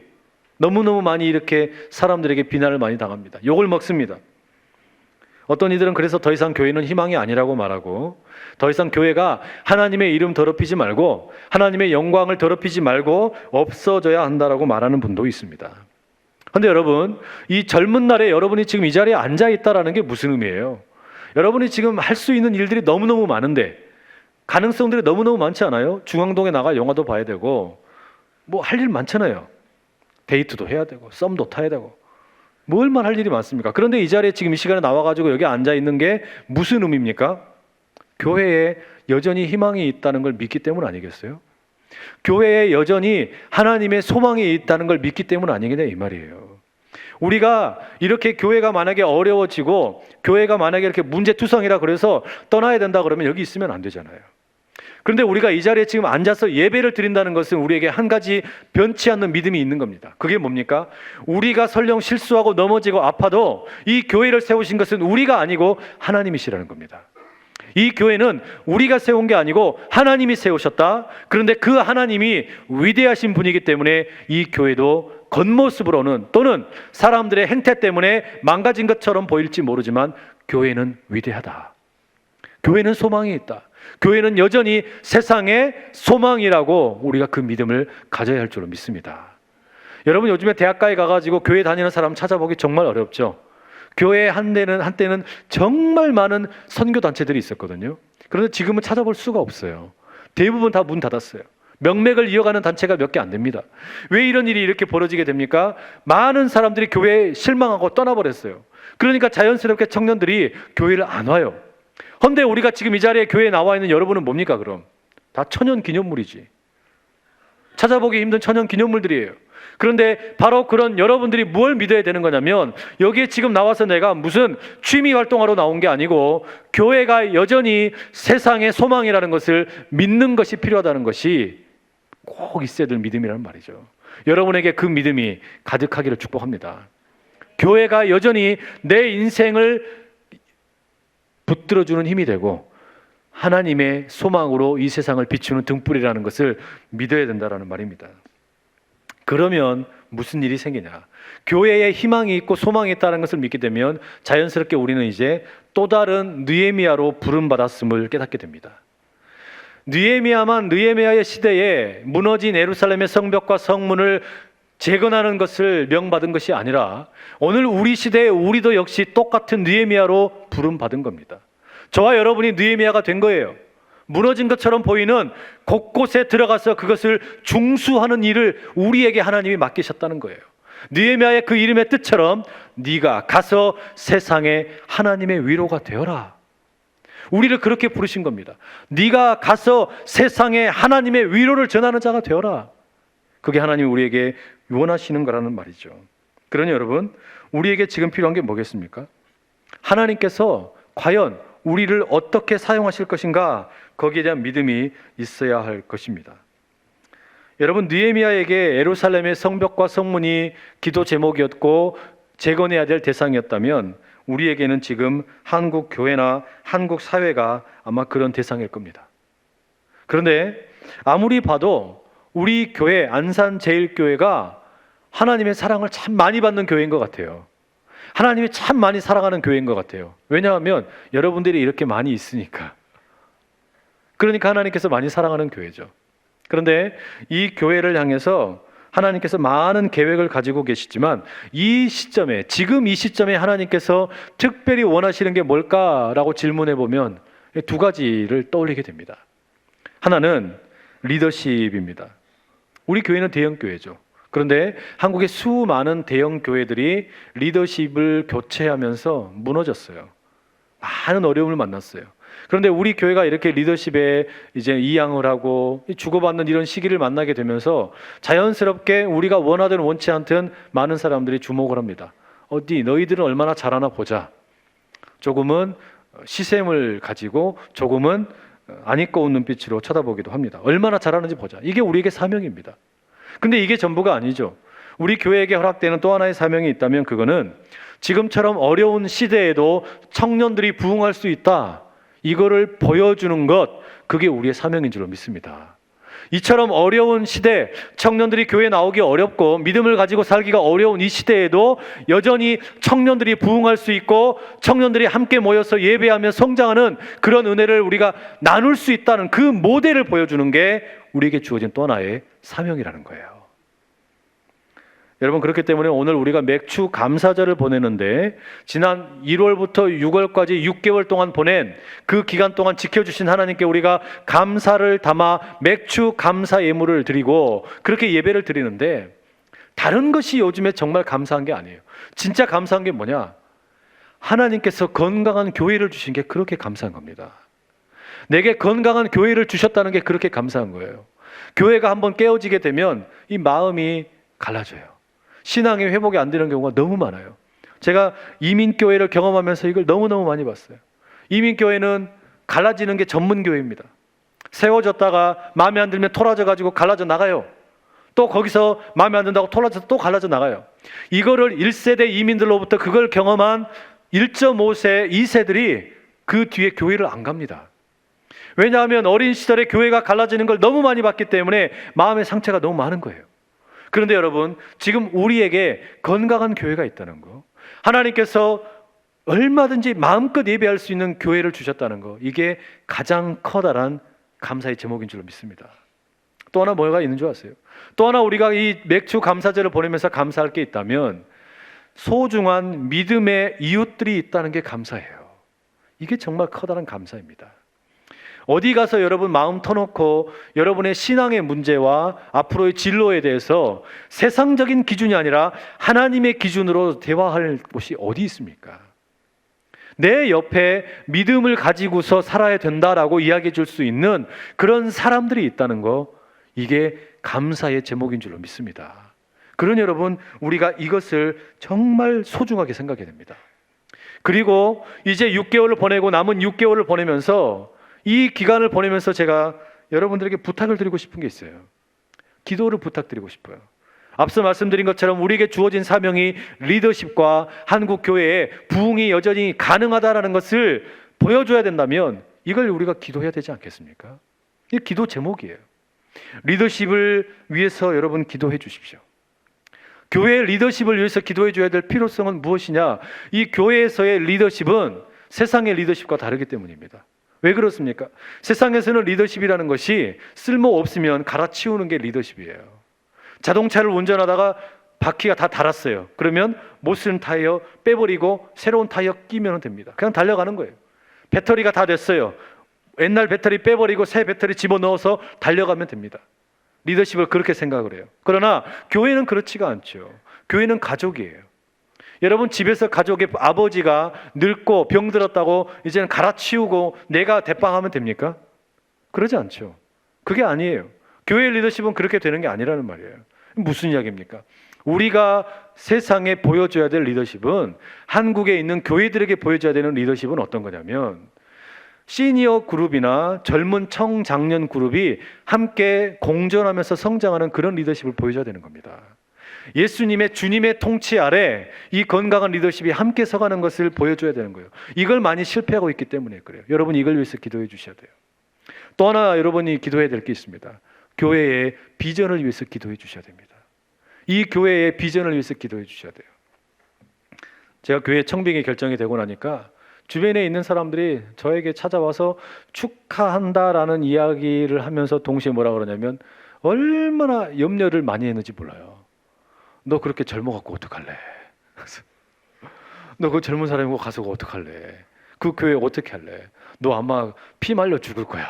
너무너무 많이 이렇게 사람들에게 비난을 많이 당합니다. 욕을 먹습니다. 어떤 이들은 그래서 더 이상 교회는 희망이 아니라고 말하고, 더 이상 교회가 하나님의 이름 더럽히지 말고 하나님의 영광을 더럽히지 말고 없어져야 한다라고 말하는 분도 있습니다. 그런데 여러분, 이 젊은 날에 여러분이 지금 이 자리에 앉아 있다라는 게 무슨 의미예요? 여러분이 지금 할 수 있는 일들이 너무너무 많은데, 가능성들이 너무너무 많지 않아요? 중앙동에 나가 영화도 봐야 되고 뭐 할 일 많잖아요. 데이트도 해야 되고 썸도 타야 되고 뭘만 할 일이 많습니까? 그런데 이 자리에 지금 이 시간에 나와가지고 여기 앉아 있는 게 무슨 의미입니까? 교회에 여전히 희망이 있다는 걸 믿기 때문 아니겠어요? 교회에 여전히 하나님의 소망이 있다는 걸 믿기 때문 아니겠냐 이 말이에요. 우리가 이렇게 교회가 만약에 어려워지고 교회가 만약에 이렇게 문제투성이라 그래서 떠나야 된다 그러면 여기 있으면 안 되잖아요. 그런데 우리가 이 자리에 지금 앉아서 예배를 드린다는 것은 우리에게 한 가지 변치 않는 믿음이 있는 겁니다. 그게 뭡니까? 우리가 설령 실수하고 넘어지고 아파도 이 교회를 세우신 것은 우리가 아니고 하나님이시라는 겁니다. 이 교회는 우리가 세운 게 아니고 하나님이 세우셨다. 그런데 그 하나님이 위대하신 분이기 때문에 이 교회도 겉모습으로는 또는 사람들의 행태 때문에 망가진 것처럼 보일지 모르지만 교회는 위대하다. 교회는 소망이 있다. 교회는 여전히 세상의 소망이라고 우리가 그 믿음을 가져야 할 줄로 믿습니다. 여러분, 요즘에 대학가에 가가지고 교회 다니는 사람 찾아보기 정말 어렵죠. 교회에 한때는 정말 많은 선교단체들이 있었거든요. 그런데 지금은 찾아볼 수가 없어요. 대부분 다 문 닫았어요. 명맥을 이어가는 단체가 몇 개 안 됩니다. 왜 이런 일이 이렇게 벌어지게 됩니까? 많은 사람들이 교회에 실망하고 떠나버렸어요. 그러니까 자연스럽게 청년들이 교회를 안 와요. 그런데 우리가 지금 이 자리에 교회에 나와 있는 여러분은 뭡니까 그럼? 다 천연 기념물이지. 찾아보기 힘든 천연 기념물들이에요. 그런데 바로 그런 여러분들이 뭘 믿어야 되는 거냐면, 여기에 지금 나와서 내가 무슨 취미 활동하러 나온 게 아니고 교회가 여전히 세상의 소망이라는 것을 믿는 것이 필요하다는 것이 꼭 있어야 될 믿음이라는 말이죠. 여러분에게 그 믿음이 가득하기를 축복합니다. 교회가 여전히 내 인생을 붙들어주는 힘이 되고 하나님의 소망으로 이 세상을 비추는 등불이라는 것을 믿어야 된다는 말입니다. 그러면 무슨 일이 생기냐? 교회에 희망이 있고 소망이 있다는 것을 믿게 되면 자연스럽게 우리는 이제 또 다른 느헤미야로 부름받았음을 깨닫게 됩니다. 느헤미야만 느헤미야의 시대에 무너진 예루살렘의 성벽과 성문을 재건하는 것을 명받은 것이 아니라 오늘 우리 시대에 우리도 역시 똑같은 느헤미야로 부름받은 겁니다. 저와 여러분이 느헤미야가 된 거예요. 무너진 것처럼 보이는 곳곳에 들어가서 그것을 중수하는 일을 우리에게 하나님이 맡기셨다는 거예요. 느헤미야의 그 이름의 뜻처럼 네가 가서 세상에 하나님의 위로가 되어라. 우리를 그렇게 부르신 겁니다. 네가 가서 세상에 하나님의 위로를 전하는 자가 되어라. 그게 하나님이 우리에게 원하시는 거라는 말이죠. 그러니 여러분, 우리에게 지금 필요한 게 뭐겠습니까? 하나님께서 과연 우리를 어떻게 사용하실 것인가, 거기에 대한 믿음이 있어야 할 것입니다. 여러분, 느헤미야에게 예루살렘의 성벽과 성문이 기도 제목이었고 재건해야 될 대상이었다면 우리에게는 지금 한국 교회나 한국 사회가 아마 그런 대상일 겁니다. 그런데 아무리 봐도 우리 교회 안산제일교회가 하나님의 사랑을 참 많이 받는 교회인 것 같아요. 하나님이 참 많이 사랑하는 교회인 것 같아요. 왜냐하면 여러분들이 이렇게 많이 있으니까. 그러니까 하나님께서 많이 사랑하는 교회죠. 그런데 이 교회를 향해서 하나님께서 많은 계획을 가지고 계시지만 이 시점에, 지금 이 시점에 하나님께서 특별히 원하시는 게 뭘까라고 질문해 보면 두 가지를 떠올리게 됩니다. 하나는 리더십입니다. 우리 교회는 대형 교회죠. 그런데 한국의 수많은 대형 교회들이 리더십을 교체하면서 무너졌어요. 많은 어려움을 만났어요. 그런데 우리 교회가 이렇게 리더십에 이제 이양을 하고 주고받는 이런 시기를 만나게 되면서 자연스럽게 우리가 원하든 원치 않든 많은 사람들이 주목을 합니다. 어디 너희들은 얼마나 잘하나 보자. 조금은 시샘을 가지고 조금은 안 입고 온 눈빛으로 쳐다보기도 합니다. 얼마나 잘하는지 보자. 이게 우리에게 사명입니다. 근데 이게 전부가 아니죠. 우리 교회에게 허락되는 또 하나의 사명이 있다면 그거는 지금처럼 어려운 시대에도 청년들이 부흥할 수 있다. 이거를 보여주는 것, 그게 우리의 사명인 줄로 믿습니다. 이처럼 어려운 시대, 청년들이 교회에 나오기 어렵고 믿음을 가지고 살기가 어려운 이 시대에도 여전히 청년들이 부흥할 수 있고 청년들이 함께 모여서 예배하며 성장하는 그런 은혜를 우리가 나눌 수 있다는 그 모델을 보여주는 게 우리에게 주어진 또 하나의 사명이라는 거예요. 여러분, 그렇기 때문에 오늘 우리가 맥주 감사절을 보내는데 지난 1월부터 6월까지 6개월 동안 보낸 그 기간 동안 지켜주신 하나님께 우리가 감사를 담아 맥주 감사 예물을 드리고 그렇게 예배를 드리는데 다른 것이 요즘에 정말 감사한 게 아니에요. 진짜 감사한 게 뭐냐? 하나님께서 건강한 교회를 주신 게 그렇게 감사한 겁니다. 내게 건강한 교회를 주셨다는 게 그렇게 감사한 거예요. 교회가 한번 깨어지게 되면 이 마음이 갈라져요. 신앙의 회복이 안 되는 경우가 너무 많아요. 제가 이민교회를 경험하면서 이걸 너무너무 많이 봤어요. 이민교회는 갈라지는 게 전문교회입니다. 세워졌다가 마음에 안 들면 토라져가지고 갈라져 나가요. 또 거기서 마음에 안 든다고 토라져서 또 갈라져 나가요. 이거를 1세대 이민들로부터 그걸 경험한 1.5세, 2세들이 그 뒤에 교회를 안 갑니다. 왜냐하면 어린 시절에 교회가 갈라지는 걸 너무 많이 봤기 때문에 마음의 상처가 너무 많은 거예요. 그런데 여러분, 지금 우리에게 건강한 교회가 있다는 거, 하나님께서 얼마든지 마음껏 예배할 수 있는 교회를 주셨다는 거, 이게 가장 커다란 감사의 제목인 줄로 믿습니다. 또 하나 뭐가 있는 줄 아세요? 또 하나 우리가 이 맥주 감사절을 보내면서 감사할 게 있다면 소중한 믿음의 이웃들이 있다는 게 감사해요. 이게 정말 커다란 감사입니다. 어디 가서 여러분 마음 터놓고 여러분의 신앙의 문제와 앞으로의 진로에 대해서 세상적인 기준이 아니라 하나님의 기준으로 대화할 곳이 어디 있습니까? 내 옆에 믿음을 가지고서 살아야 된다라고 이야기해 줄 수 있는 그런 사람들이 있다는 거, 이게 감사의 제목인 줄로 믿습니다. 그러니 여러분, 우리가 이것을 정말 소중하게 생각해야 됩니다. 그리고 이제 6개월을 보내고 남은 6개월을 보내면서 이 기간을 보내면서 제가 여러분들에게 부탁을 드리고 싶은 게 있어요. 기도를 부탁드리고 싶어요. 앞서 말씀드린 것처럼 우리에게 주어진 사명이 리더십과 한국 교회의 부흥이 여전히 가능하다라는 것을 보여줘야 된다면 이걸 우리가 기도해야 되지 않겠습니까? 이게 기도 제목이에요. 리더십을 위해서 여러분 기도해 주십시오. 교회의 리더십을 위해서 기도해 줘야 될 필요성은 무엇이냐? 이 교회에서의 리더십은 세상의 리더십과 다르기 때문입니다. 왜 그렇습니까? 세상에서는 리더십이라는 것이 쓸모 없으면 갈아치우는 게 리더십이에요. 자동차를 운전하다가 바퀴가 다 닳았어요. 그러면 못 쓰는 타이어 빼버리고 새로운 타이어 끼면 됩니다. 그냥 달려가는 거예요. 배터리가 다 됐어요. 옛날 배터리 빼버리고 새 배터리 집어넣어서 달려가면 됩니다. 리더십을 그렇게 생각을 해요. 그러나 교회는 그렇지가 않죠. 교회는 가족이에요. 여러분, 집에서 가족의 아버지가 늙고 병들었다고 이제는 갈아치우고 내가 대빵하면 됩니까? 그러지 않죠. 그게 아니에요. 교회의 리더십은 그렇게 되는 게 아니라는 말이에요. 무슨 이야기입니까? 우리가 세상에 보여줘야 될 리더십은, 한국에 있는 교회들에게 보여줘야 되는 리더십은 어떤 거냐면, 시니어 그룹이나 젊은 청장년 그룹이 함께 공존하면서 성장하는 그런 리더십을 보여줘야 되는 겁니다. 예수님의, 주님의 통치 아래 이 건강한 리더십이 함께 서가는 것을 보여줘야 되는 거예요. 이걸 많이 실패하고 있기 때문에 그래요. 여러분, 이걸 위해서 기도해 주셔야 돼요. 또 하나 여러분이 기도해야 될 게 있습니다. 교회의 비전을 위해서 기도해 주셔야 됩니다. 이 교회의 비전을 위해서 기도해 주셔야 돼요. 제가 교회 청빙이 결정이 되고 나니까 주변에 있는 사람들이 저에게 찾아와서 축하한다라는 이야기를 하면서 동시에 뭐라 그러냐면 얼마나 염려를 많이 했는지 몰라요. 너 그렇게 젊어갖고 어떡할래? 너 그 젊은 사람이고 가서 어떡할래? 그 교회 어떻게 할래? 너 아마 피 말려 죽을 거야.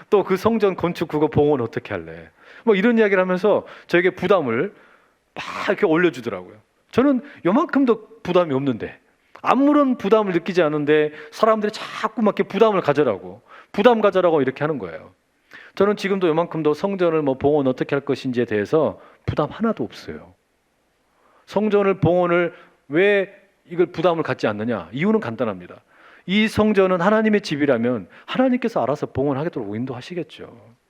또 그 성전 건축 그거 봉헌 어떻게 할래? 뭐 이런 이야기를 하면서 저에게 부담을 막 이렇게 올려주더라고요. 저는 요만큼도 부담이 없는데, 아무런 부담을 느끼지 않는데 사람들이 자꾸 막 이렇게 부담을 가져라고, 부담 가져라고 이렇게 하는 거예요. 저는 지금도 요만큼도 성전을 뭐 봉헌 어떻게 할 것인지에 대해서 부담 하나도 없어요. 성전을 봉헌을 왜 이걸 부담을 갖지 않느냐? 이유는 간단합니다. 이 성전은 하나님의 집이라면 하나님께서 알아서 봉헌하도록 인도하시겠죠.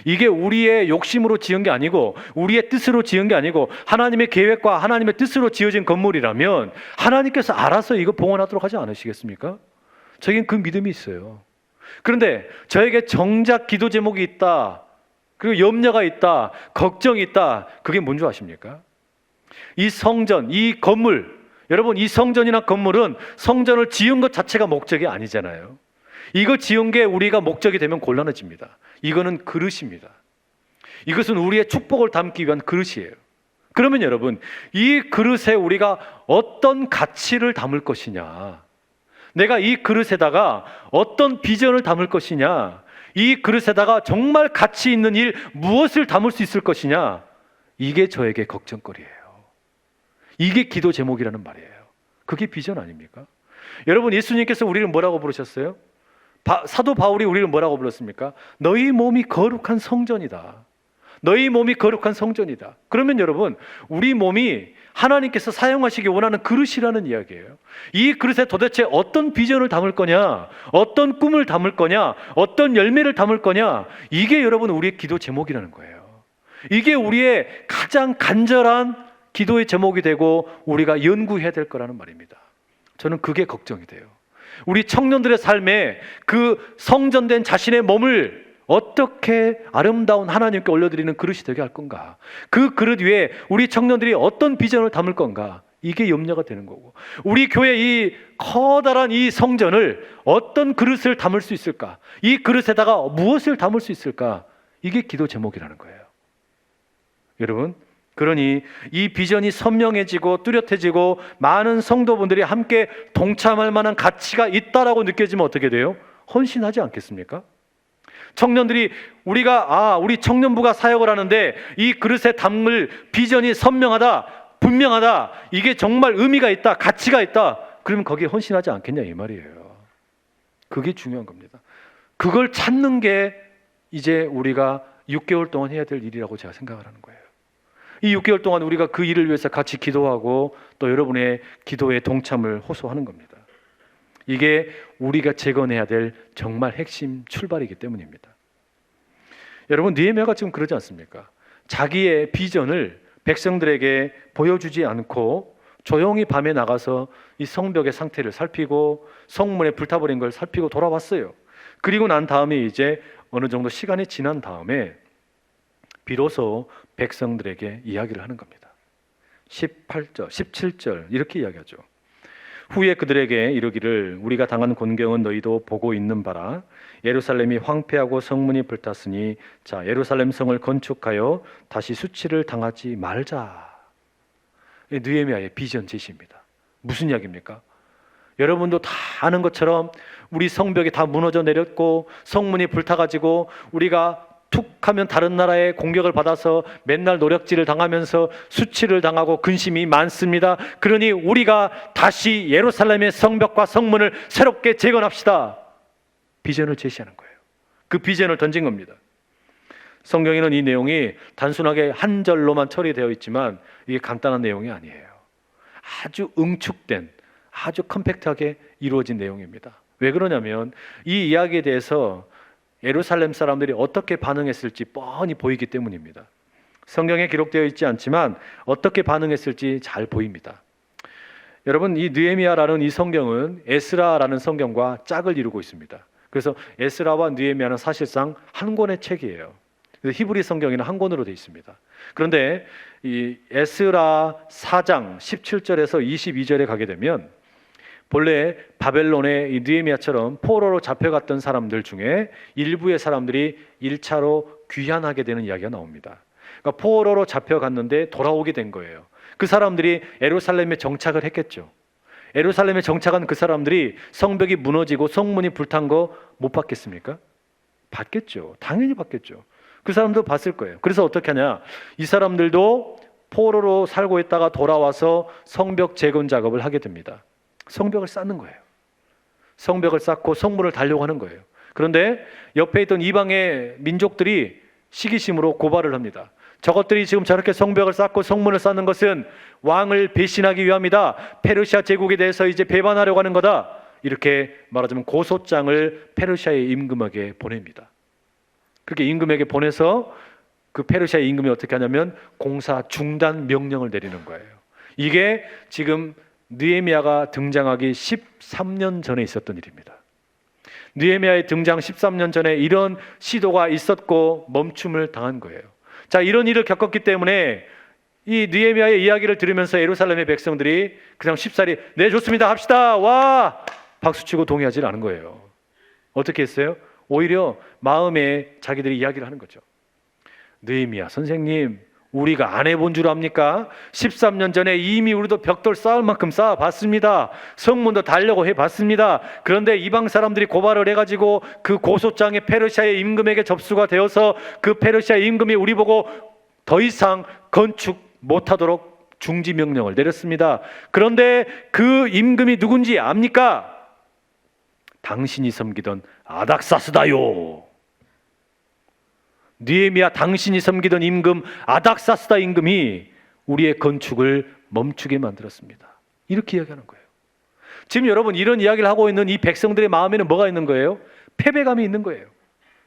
이게 우리의 욕심으로 지은 게 아니고 우리의 뜻으로 지은 게 아니고 하나님의 계획과 하나님의 뜻으로 지어진 건물이라면 하나님께서 알아서 이거 봉헌하도록 하지 않으시겠습니까? 저에겐 그 믿음이 있어요. 그런데 저에게 정작 기도 제목이 있다, 그리고 염려가 있다, 걱정이 있다. 그게 뭔지 아십니까? 이 성전, 이 건물, 여러분 이 성전이나 건물은 성전을 지은 것 자체가 목적이 아니잖아요. 이거 지은 게 우리가 목적이 되면 곤란해집니다. 이거는 그릇입니다. 이것은 우리의 축복을 담기 위한 그릇이에요. 그러면 여러분, 이 그릇에 우리가 어떤 가치를 담을 것이냐, 내가 이 그릇에다가 어떤 비전을 담을 것이냐, 이 그릇에다가 정말 가치 있는 일 무엇을 담을 수 있을 것이냐, 이게 저에게 걱정거리예요. 이게 기도 제목이라는 말이에요. 그게 비전 아닙니까? 여러분, 예수님께서 우리를 뭐라고 부르셨어요? 사도 바울이 우리를 뭐라고 불렀습니까? 너희 몸이 거룩한 성전이다. 너희 몸이 거룩한 성전이다. 그러면 여러분, 우리 몸이 하나님께서 사용하시기 원하는 그릇이라는 이야기예요. 이 그릇에 도대체 어떤 비전을 담을 거냐, 어떤 꿈을 담을 거냐, 어떤 열매를 담을 거냐, 이게 여러분 우리의 기도 제목이라는 거예요. 이게 우리의 가장 간절한 기도의 제목이 되고 우리가 연구해야 될 거라는 말입니다. 저는 그게 걱정이 돼요. 우리 청년들의 삶에 그 성전된 자신의 몸을 어떻게 아름다운 하나님께 올려드리는 그릇이 되게 할 건가, 그 그릇 위에 우리 청년들이 어떤 비전을 담을 건가, 이게 염려가 되는 거고, 우리 교회 이 커다란 이 성전을 어떤 그릇을 담을 수 있을까, 이 그릇에다가 무엇을 담을 수 있을까, 이게 기도 제목이라는 거예요. 여러분, 그러니 이 비전이 선명해지고 뚜렷해지고 많은 성도분들이 함께 동참할 만한 가치가 있다라고 느껴지면 어떻게 돼요? 헌신하지 않겠습니까? 청년들이 우리 청년부가 사역을 하는데 이 그릇에 담을 비전이 선명하다, 분명하다, 이게 정말 의미가 있다, 가치가 있다, 그러면 거기에 헌신하지 않겠냐 이 말이에요. 그게 중요한 겁니다. 그걸 찾는 게 이제 우리가 6개월 동안 해야 될 일이라고 제가 생각을 하는 거예요. 이 6개월 동안 우리가 그 일을 위해서 같이 기도하고 또 여러분의 기도에 동참을 호소하는 겁니다. 이게 우리가 재건해야 될 정말 핵심 출발이기 때문입니다. 여러분, 느헤미야가 지금 그러지 않습니까? 자기의 비전을 백성들에게 보여주지 않고 조용히 밤에 나가서 이 성벽의 상태를 살피고 성문에 불타버린 걸 살피고 돌아왔어요. 그리고 난 다음에 이제 어느 정도 시간이 지난 다음에 비로소 백성들에게 이야기를 하는 겁니다. 18절, 17절 이렇게 이야기하죠. 후에 그들에게 이르기를 우리가 당한 곤경은 너희도 보고 있는 바라. 예루살렘이 황폐하고 성문이 불탔으니 자 예루살렘 성을 건축하여 다시 수치를 당하지 말자. 느헤미야의 비전 제시입니다. 무슨 이야기입니까? 여러분도 다 아는 것처럼 우리 성벽이 다 무너져 내렸고 성문이 불타가지고 우리가 툭 하면 다른 나라의 공격을 받아서 맨날 노력질을 당하면서 수치를 당하고 근심이 많습니다. 그러니 우리가 다시 예루살렘의 성벽과 성문을 새롭게 재건합시다. 비전을 제시하는 거예요. 그 비전을 던진 겁니다. 성경에는 이 내용이 단순하게 한 절로만 처리되어 있지만 이게 간단한 내용이 아니에요. 아주 응축된, 아주 컴팩트하게 이루어진 내용입니다. 왜 그러냐면 이 이야기에 대해서 예루살렘 사람들이 어떻게 반응했을지 뻔히 보이기 때문입니다. 성경에 기록되어 있지 않지만 어떻게 반응했을지 잘 보입니다. 여러분, 이 느헤미야라는 이 성경은 에스라라는 성경과 짝을 이루고 있습니다. 그래서 에스라와 느헤미야는 사실상 한 권의 책이에요. 그래서 히브리 성경에는 한 권으로 되어 있습니다. 그런데 이 에스라 4장 17절에서 22절에 가게 되면 본래 바벨론의 이 느헤미야처럼 포로로 잡혀갔던 사람들 중에 일부의 사람들이 1차로 귀환하게 되는 이야기가 나옵니다. 그러니까 포로로 잡혀갔는데 돌아오게 된 거예요. 그 사람들이 예루살렘에 정착을 했겠죠. 예루살렘에 정착한 그 사람들이 성벽이 무너지고 성문이 불탄 거 못 봤겠습니까? 봤겠죠. 당연히 봤겠죠. 그 사람도 봤을 거예요. 그래서 어떻게 하냐? 이 사람들도 포로로 살고 있다가 돌아와서 성벽 재건 작업을 하게 됩니다. 성벽을 쌓는 거예요. 성벽을 쌓고 성문을 달려고 하는 거예요. 그런데 옆에 있던 이방의 민족들이 시기심으로 고발을 합니다. 저것들이 지금 저렇게 성벽을 쌓고 성문을 쌓는 것은 왕을 배신하기 위함이다. 페르시아 제국에 대해서 이제 배반하려고 하는 거다. 이렇게 말하자면 고소장을 페르시아의 임금에게 보냅니다. 그렇게 임금에게 보내서 그 페르시아의 임금이 어떻게 하냐면 공사 중단 명령을 내리는 거예요. 이게 지금 느헤미야가 등장하기 13년 전에 있었던 일입니다. 느헤미야의 등장 13년 전에 이런 시도가 있었고 멈춤을 당한 거예요. 자, 이런 일을 겪었기 때문에 이 느헤미야의 이야기를 들으면서 예루살렘의 백성들이 그냥 쉽사리 네 좋습니다 합시다 와 박수치고 동의하지 않은 거예요. 어떻게 했어요? 오히려 마음에 자기들이 이야기를 하는 거죠. 느헤미야 선생님, 우리가 안 해본 줄 압니까? 13년 전에 이미 우리도 벽돌 쌓을 만큼 쌓아봤습니다. 성문도 달려고 해봤습니다. 그런데 이방 사람들이 고발을 해가지고 그 고소장이 페르시아의 임금에게 접수가 되어서 그 페르시아 임금이 우리 보고 더 이상 건축 못하도록 중지 명령을 내렸습니다. 그런데 그 임금이 누군지 압니까? 당신이 섬기던 아닥사스다요. 느헤미야, 당신이 섬기던 임금 아닥사스다 임금이 우리의 건축을 멈추게 만들었습니다. 이렇게 이야기하는 거예요. 지금 여러분 이런 이야기를 하고 있는 이 백성들의 마음에는 뭐가 있는 거예요? 패배감이 있는 거예요.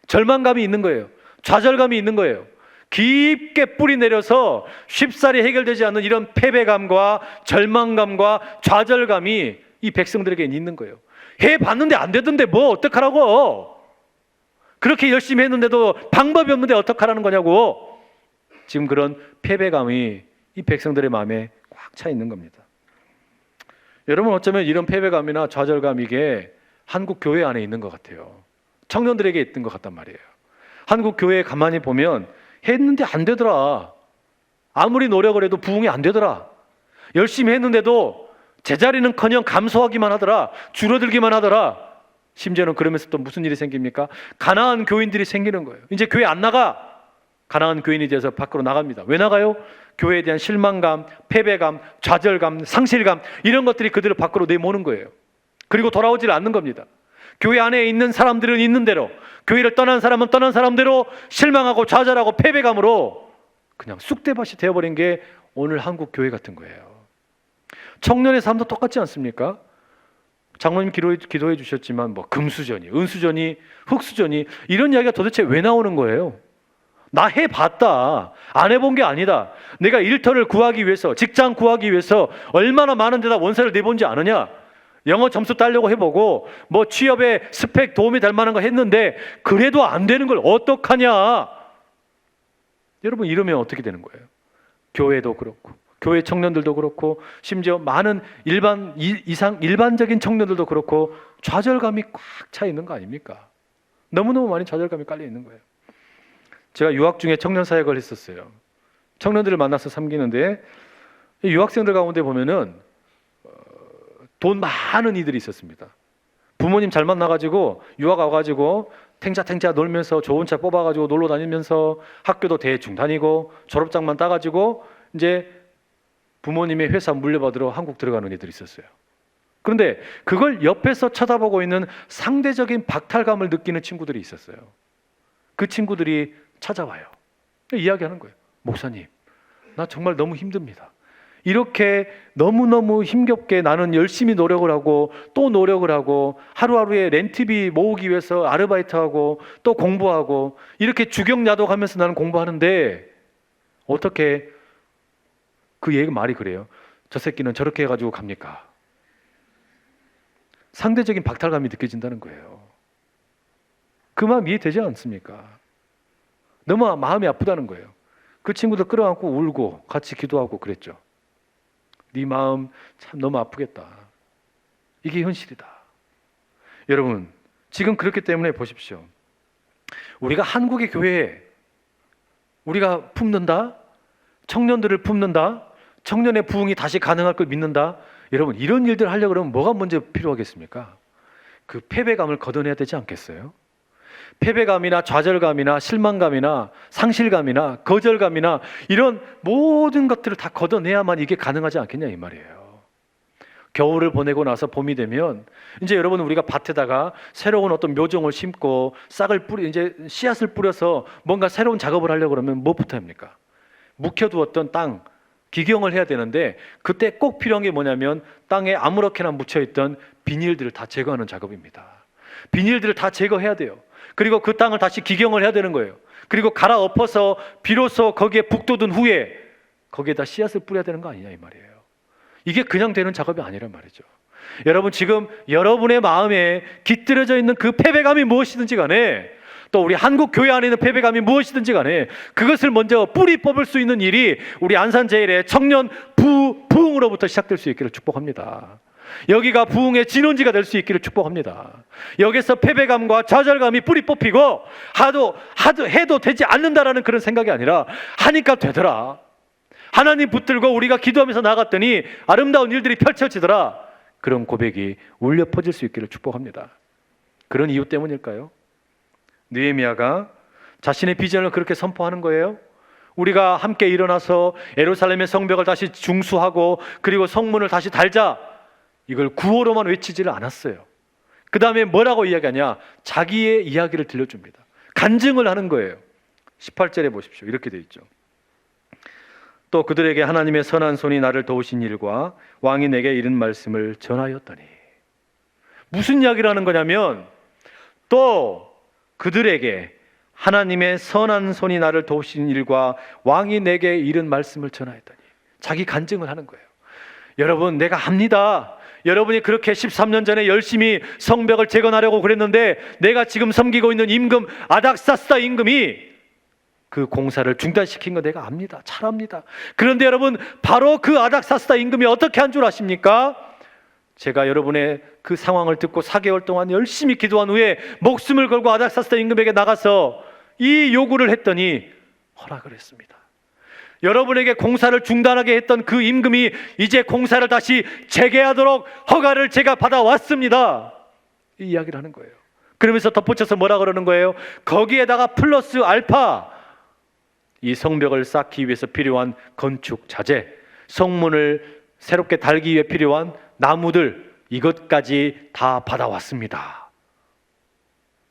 절망감이 있는 거예요. 좌절감이 있는 거예요. 깊게 뿌리 내려서 쉽사리 해결되지 않는 이런 패배감과 절망감과 좌절감이 이 백성들에게 있는 거예요. 해봤는데 안 되던데 뭐 어떡하라고. 그렇게 열심히 했는데도 방법이 없는데 어떡하라는 거냐고. 지금 그런 패배감이 이 백성들의 마음에 꽉 차 있는 겁니다. 여러분 어쩌면 이런 패배감이나 좌절감 이게 한국 교회 안에 있는 것 같아요. 청년들에게 있던 것 같단 말이에요. 한국 교회에 가만히 보면 했는데 안 되더라. 아무리 노력을 해도 부흥이 안 되더라. 열심히 했는데도 제자리는커녕 감소하기만 하더라. 줄어들기만 하더라. 심지어는 그러면서 또 무슨 일이 생깁니까? 가난한 교인들이 생기는 거예요. 이제 교회 안 나가. 가난한 교인이 돼서 밖으로 나갑니다. 왜 나가요? 교회에 대한 실망감, 패배감, 좌절감, 상실감 이런 것들이 그들을 밖으로 내모는 거예요. 그리고 돌아오질 않는 겁니다. 교회 안에 있는 사람들은 있는 대로, 교회를 떠난 사람은 떠난 사람대로 실망하고 좌절하고 패배감으로 그냥 쑥대밭이 되어버린 게 오늘 한국 교회 같은 거예요. 청년의 삶도 똑같지 않습니까? 장로님 기도해 주셨지만 뭐 금수저니 은수저니 흙수저니 이런 이야기가 도대체 왜 나오는 거예요? 나 해봤다. 안 해본 게 아니다. 내가 일터를 구하기 위해서, 직장 구하기 위해서 얼마나 많은 데다 원서를 내본지 아느냐? 영어 점수 따려고 해보고 뭐 취업에 스펙 도움이 될 만한 거 했는데 그래도 안 되는 걸 어떡하냐? 여러분 이러면 어떻게 되는 거예요? 교회도 그렇고 교회 청년들도 그렇고 심지어 많은 일반적인 청년들도 그렇고 좌절감이 꽉 차 있는 거 아닙니까? 너무너무 많이 좌절감이 깔려 있는 거예요. 제가 유학 중에 청년 사역을 했었어요. 청년들을 만나서 섬기는데 유학생들 가운데 보면은 돈 많은 이들이 있었습니다. 부모님 잘 만나가지고 유학 와가지고 탱자탱자 놀면서 좋은 차 뽑아가지고 놀러 다니면서 학교도 대충 다니고 졸업장만 따가지고 이제 부모님의 회사 물려받으러 한국 들어가는 애들이 있었어요. 그런데 그걸 옆에서 쳐다보고 있는 상대적인 박탈감을 느끼는 친구들이 있었어요. 그 친구들이 찾아와요. 이야기하는 거예요. 목사님, 나 정말 너무 힘듭니다. 이렇게 너무너무 힘겹게 나는 열심히 노력을 하고 또 노력을 하고 하루하루에 렌트비 모으기 위해서 아르바이트하고 또 공부하고 이렇게 주경야독하면서 나는 공부하는데 어떻게 그 얘기 말이 그래요. 저 새끼는 저렇게 해가지고 갑니까? 상대적인 박탈감이 느껴진다는 거예요. 그 마음 이해되지 않습니까? 너무 마음이 아프다는 거예요. 그 친구들 끌어안고 울고 같이 기도하고 그랬죠. 네 마음 참 너무 아프겠다. 이게 현실이다. 여러분, 지금 그렇기 때문에 보십시오. 우리가 한국의 교회에 우리가 품는다, 청년들을 품는다, 청년의 부흥이 다시 가능할 걸 믿는다. 여러분, 이런 일들 하려고 그러면 뭐가 먼저 필요하겠습니까? 그 패배감을 걷어내야 되지 않겠어요? 패배감이나 좌절감이나 실망감이나 상실감이나 거절감이나 이런 모든 것들을 다 걷어내야만 이게 가능하지 않겠냐 이 말이에요. 겨울을 보내고 나서 봄이 되면 이제 여러분, 우리가 밭에다가 새로운 어떤 묘종을 심고 이제 씨앗을 뿌려서 뭔가 새로운 작업을 하려고 그러면 뭐부터 합니까? 묵혀두었던 땅, 기경을 해야 되는데 그때 꼭 필요한 게 뭐냐면 땅에 아무렇게나 묻혀있던 비닐들을 다 제거하는 작업입니다. 비닐들을 다 제거해야 돼요. 그리고 그 땅을 다시 기경을 해야 되는 거예요. 그리고 갈아엎어서 비로소 거기에 북돋은 후에 거기에다 씨앗을 뿌려야 되는 거 아니냐 이 말이에요. 이게 그냥 되는 작업이 아니란 말이죠. 여러분, 지금 여러분의 마음에 깃들여져 있는 그 패배감이 무엇이든지 간에, 또 우리 한국 교회 안에 있는 패배감이 무엇이든지 간에 그것을 먼저 뿌리 뽑을 수 있는 일이 우리 안산제일의 청년 부흥으로부터 시작될 수 있기를 축복합니다. 여기가 부흥의 진원지가 될 수 있기를 축복합니다. 여기서 패배감과 좌절감이 뿌리 뽑히고 해도 되지 않는다라는 그런 생각이 아니라 하니까 되더라, 하나님 붙들고 우리가 기도하면서 나갔더니 아름다운 일들이 펼쳐지더라, 그런 고백이 울려 퍼질 수 있기를 축복합니다. 그런 이유 때문일까요? 느헤미야가 자신의 비전을 그렇게 선포하는 거예요. 우리가 함께 일어나서 예루살렘의 성벽을 다시 중수하고 그리고 성문을 다시 달자, 이걸 구호로만 외치지를 않았어요. 그 다음에 뭐라고 이야기하냐? 자기의 이야기를 들려줍니다. 간증을 하는 거예요. 18절에 보십시오. 이렇게 되어 있죠. 또 그들에게 하나님의 선한 손이 나를 도우신 일과 왕이 내게 이른 말씀을 전하였더니, 무슨 이야기를 하는 거냐면 또 그들에게 하나님의 선한 손이 나를 도우신 일과 왕이 내게 이른 말씀을 전하였더니, 자기 간증을 하는 거예요. 여러분, 내가 합니다. 여러분이 그렇게 13년 전에 열심히 성벽을 재건하려고 그랬는데 내가 지금 섬기고 있는 임금 아닥사스다 임금이 그 공사를 중단시킨 거 내가 압니다. 잘 압니다. 그런데 여러분, 바로 그 아닥사스다 임금이 어떻게 한 줄 아십니까? 제가 여러분의 그 상황을 듣고 4개월 동안 열심히 기도한 후에 목숨을 걸고 아닥사스다 임금에게 나가서 이 요구를 했더니 허락을 했습니다. 여러분에게 공사를 중단하게 했던 그 임금이 이제 공사를 다시 재개하도록 허가를 제가 받아왔습니다. 이 이야기를 하는 거예요. 그러면서 덧붙여서 뭐라 그러는 거예요? 거기에다가 플러스 알파, 이 성벽을 쌓기 위해서 필요한 건축 자재, 성문을 새롭게 달기 위해 필요한 나무들, 이것까지 다 받아왔습니다.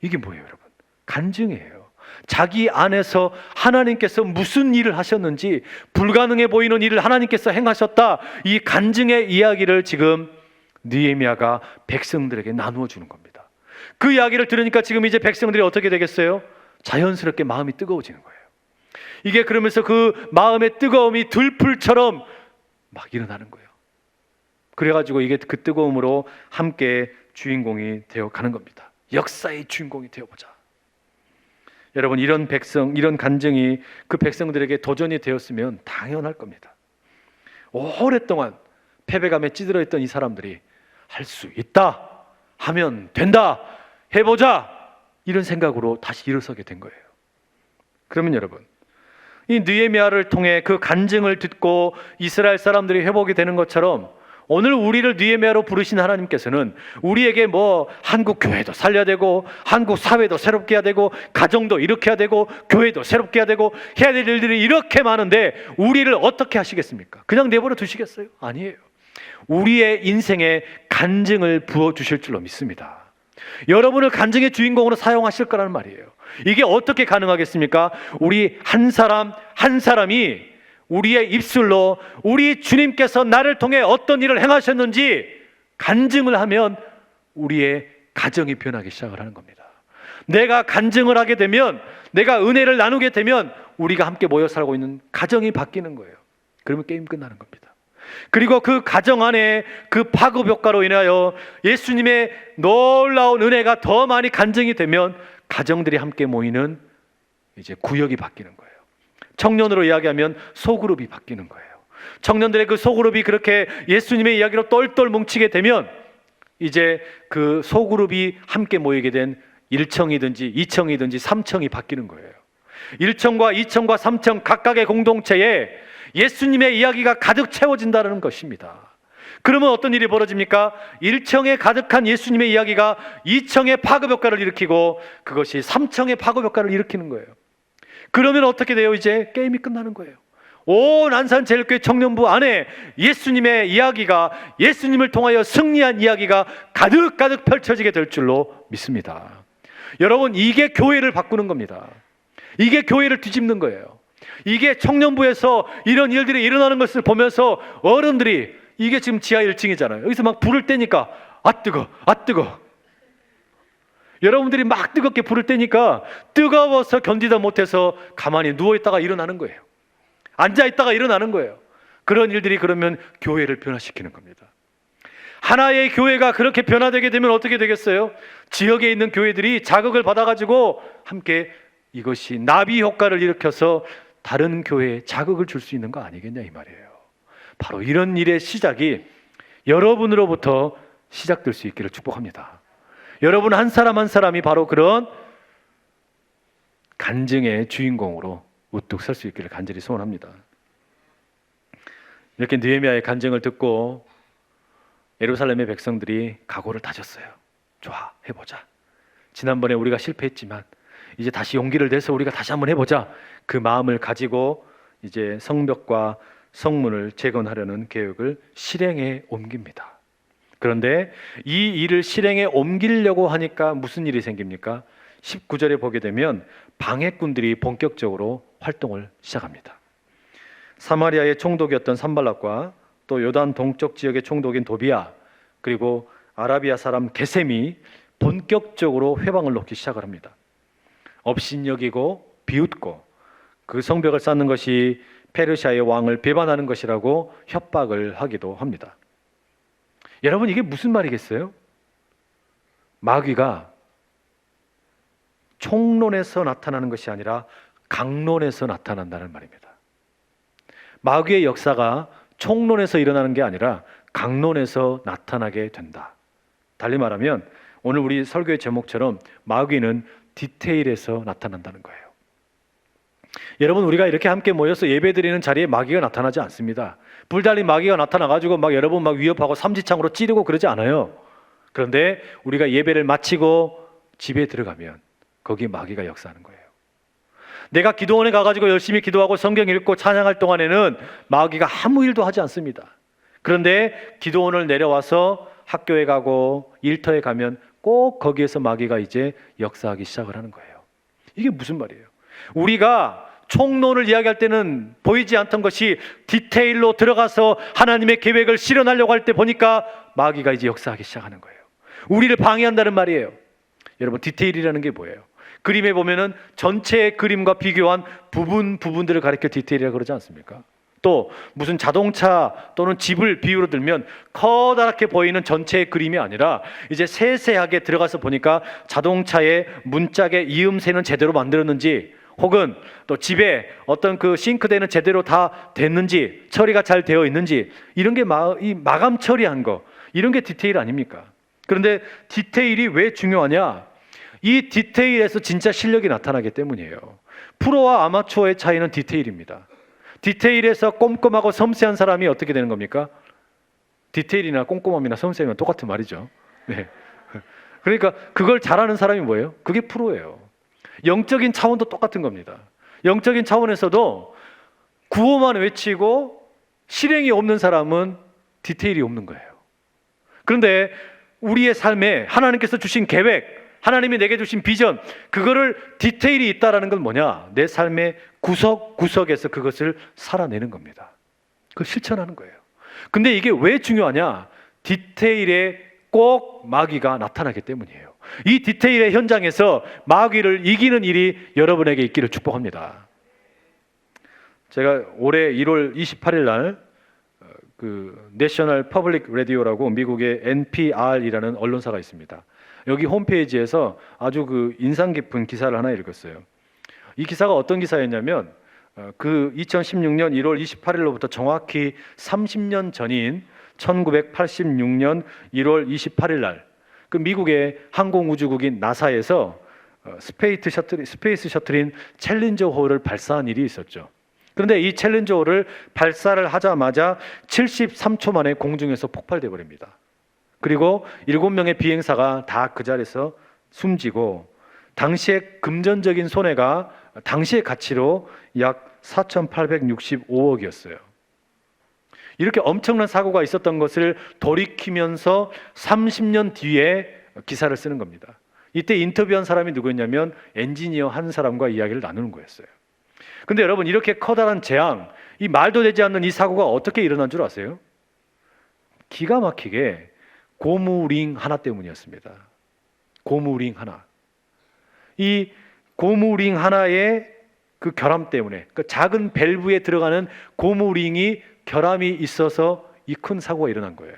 이게 뭐예요, 여러분? 간증이에요. 자기 안에서 하나님께서 무슨 일을 하셨는지, 불가능해 보이는 일을 하나님께서 행하셨다, 이 간증의 이야기를 지금 느헤미야가 백성들에게 나누어 주는 겁니다. 그 이야기를 들으니까 지금 이제 백성들이 어떻게 되겠어요? 자연스럽게 마음이 뜨거워지는 거예요. 이게 그러면서 그 마음의 뜨거움이 들풀처럼 막 일어나는 거예요. 그래가지고 이게 그 뜨거움으로 함께 주인공이 되어 가는 겁니다. 역사의 주인공이 되어보자. 여러분, 이런 간증이 그 백성들에게 도전이 되었으면 당연할 겁니다. 오랫동안 패배감에 찌들어 있던 이 사람들이 할 수 있다, 하면 된다, 해보자, 이런 생각으로 다시 일어서게 된 거예요. 그러면 여러분, 이 느헤미야를 통해 그 간증을 듣고 이스라엘 사람들이 회복이 되는 것처럼 오늘 우리를 느헤미야로 부르신 하나님께서는 우리에게 한국 교회도 살려야 되고, 한국 사회도 새롭게 해야 되고, 가정도 이렇게 해야 되고, 교회도 새롭게 해야 되고, 해야 될 일들이 이렇게 많은데 우리를 어떻게 하시겠습니까? 그냥 내버려 두시겠어요? 아니에요. 우리의 인생에 간증을 부어주실 줄로 믿습니다. 여러분을 간증의 주인공으로 사용하실 거라는 말이에요. 이게 어떻게 가능하겠습니까? 우리 한 사람 한 사람이 우리의 입술로 우리 주님께서 나를 통해 어떤 일을 행하셨는지 간증을 하면 우리의 가정이 변하기 시작을 하는 겁니다. 내가 간증을 하게 되면, 내가 은혜를 나누게 되면 우리가 함께 모여 살고 있는 가정이 바뀌는 거예요. 그러면 게임 끝나는 겁니다. 그리고 그 가정 안에 그 파급 효과로 인하여 예수님의 놀라운 은혜가 더 많이 간증이 되면 가정들이 함께 모이는 이제 구역이 바뀌는 거예요. 청년으로 이야기하면 소그룹이 바뀌는 거예요. 청년들의 그 소그룹이 그렇게 예수님의 이야기로 똘똘 뭉치게 되면 이제 그 소그룹이 함께 모이게 된 1청이든지 2청이든지 3청이 바뀌는 거예요. 1청과 2청과 3청 각각의 공동체에 예수님의 이야기가 가득 채워진다는 것입니다. 그러면 어떤 일이 벌어집니까? 1청에 가득한 예수님의 이야기가 2청의 파급 효과를 일으키고 그것이 3청의 파급 효과를 일으키는 거예요. 그러면 어떻게 돼요? 이제 게임이 끝나는 거예요. 온 안산제일교회 청년부 안에 예수님의 이야기가, 예수님을 통하여 승리한 이야기가 가득가득 펼쳐지게 될 줄로 믿습니다. 여러분, 이게 교회를 바꾸는 겁니다. 이게 교회를 뒤집는 거예요. 이게 청년부에서 이런 일들이 일어나는 것을 보면서 어른들이, 이게 지금 지하 1층이잖아요. 여기서 막 불을 떼니까 아 뜨거, 아 뜨거. 여러분들이 막 뜨겁게 불을 떼니까 뜨거워서 견디다 못해서 가만히 누워있다가 일어나는 거예요. 앉아있다가 일어나는 거예요. 그런 일들이 그러면 교회를 변화시키는 겁니다. 하나의 교회가 그렇게 변화되게 되면 어떻게 되겠어요? 지역에 있는 교회들이 자극을 받아가지고 함께 이것이 나비 효과를 일으켜서 다른 교회에 자극을 줄 수 있는 거 아니겠냐 이 말이에요. 바로 이런 일의 시작이 여러분으로부터 시작될 수 있기를 축복합니다. 여러분 한 사람 한 사람이 바로 그런 간증의 주인공으로 우뚝 설 수 있기를 간절히 소원합니다. 이렇게 느헤미야의 간증을 듣고 예루살렘의 백성들이 각오를 다졌어요. 좋아, 해보자. 지난번에 우리가 실패했지만 이제 다시 용기를 내서 우리가 다시 한번 해보자. 그 마음을 가지고 이제 성벽과 성문을 재건하려는 계획을 실행에 옮깁니다. 그런데 이 일을 실행에 옮기려고 하니까 무슨 일이 생깁니까? 19절에 보게 되면 방해꾼들이 본격적으로 활동을 시작합니다. 사마리아의 총독이었던 산발락과 또 요단 동쪽 지역의 총독인 도비야, 그리고 아라비아 사람 게셈이 본격적으로 회방을 놓기 시작을 합니다. 업신여기고 비웃고 그 성벽을 쌓는 것이 페르시아의 왕을 배반하는 것이라고 협박을 하기도 합니다. 여러분, 이게 무슨 말이겠어요? 마귀가 총론에서 나타나는 것이 아니라 강론에서 나타난다는 말입니다. 마귀의 역사가 총론에서 일어나는 게 아니라 강론에서 나타나게 된다. 달리 말하면 오늘 우리 설교의 제목처럼 마귀는 디테일에서 나타난다는 거예요. 여러분, 우리가 이렇게 함께 모여서 예배드리는 자리에 마귀가 나타나지 않습니다. 불달린 마귀가 나타나가지고 막 여러분 막 위협하고 삼지창으로 찌르고 그러지 않아요. 그런데 우리가 예배를 마치고 집에 들어가면 거기 마귀가 역사하는 거예요. 내가 기도원에 가가지고 열심히 기도하고 성경 읽고 찬양할 동안에는 마귀가 아무 일도 하지 않습니다. 그런데 기도원을 내려와서 학교에 가고 일터에 가면 꼭 거기에서 마귀가 이제 역사하기 시작을 하는 거예요. 이게 무슨 말이에요? 우리가 총론을 이야기할 때는 보이지 않던 것이 디테일로 들어가서 하나님의 계획을 실현하려고 할 때 보니까 마귀가 이제 역사하기 시작하는 거예요. 우리를 방해한다는 말이에요. 여러분, 디테일이라는 게 뭐예요? 그림에 보면은 전체의 그림과 비교한 부분들을 가리켜 디테일이라고 그러지 않습니까? 또 무슨 자동차 또는 집을 비유로 들면 커다랗게 보이는 전체의 그림이 아니라 이제 세세하게 들어가서 보니까 자동차의 문짝의 이음새는 제대로 만들었는지, 혹은 또 집에 어떤 그 싱크대는 제대로 다 됐는지, 처리가 잘 되어 있는지, 이런 게 이 마감 처리한 거, 이런 게 디테일 아닙니까? 그런데 디테일이 왜 중요하냐? 이 디테일에서 진짜 실력이 나타나기 때문이에요. 프로와 아마추어의 차이는 디테일입니다. 디테일에서 꼼꼼하고 섬세한 사람이 어떻게 되는 겁니까? 디테일이나 꼼꼼함이나 섬세함은 똑같은 말이죠. 네. 그러니까 그걸 잘하는 사람이 뭐예요? 그게 프로예요. 영적인 차원도 똑같은 겁니다. 영적인 차원에서도 구호만 외치고 실행이 없는 사람은 디테일이 없는 거예요. 그런데 우리의 삶에 하나님께서 주신 계획, 하나님이 내게 주신 비전, 그거를 디테일이 있다라는 건 뭐냐? 내 삶의 구석구석에서 그것을 살아내는 겁니다. 그걸 실천하는 거예요. 근데 이게 왜 중요하냐? 디테일에 꼭 마귀가 나타나기 때문이에요. 이 디테일의 현장에서 마귀를 이기는 일이 여러분에게 있기를 축복합니다. 제가 올해 1월 28일 날 그 내셔널 퍼블릭 라디오라고 미국의 NPR이라는 언론사가 있습니다. 여기 홈페이지에서 아주 그 인상 깊은 기사를 하나 읽었어요. 이 기사가 어떤 기사였냐면 그 2016년 1월 28일로부터 정확히 30년 전인 1986년 1월 28일 날 그 미국의 항공우주국인 나사에서 스페이스 셔틀인 챌린저호를 발사한 일이 있었죠. 그런데 이 챌린저호를 발사를 하자마자 73초 만에 공중에서 폭발돼 버립니다. 그리고 7명의 비행사가 다 그 자리에서 숨지고 당시의 금전적인 손해가 당시의 가치로 약 4,865억이었어요. 이렇게 엄청난 사고가 있었던 것을 돌이키면서 30년 뒤에 기사를 쓰는 겁니다. 이때 인터뷰한 사람이 누구였냐면 엔지니어 한 사람과 이야기를 나누는 거였어요. 근데 여러분, 이렇게 커다란 재앙, 이 말도 되지 않는 이 사고가 어떻게 일어난 줄 아세요? 기가 막히게 고무링 하나 때문이었습니다. 고무링 하나. 이 고무링 하나의 그 결함 때문에, 그 작은 밸브에 들어가는 고무링이 결함이 있어서 이 큰 사고가 일어난 거예요.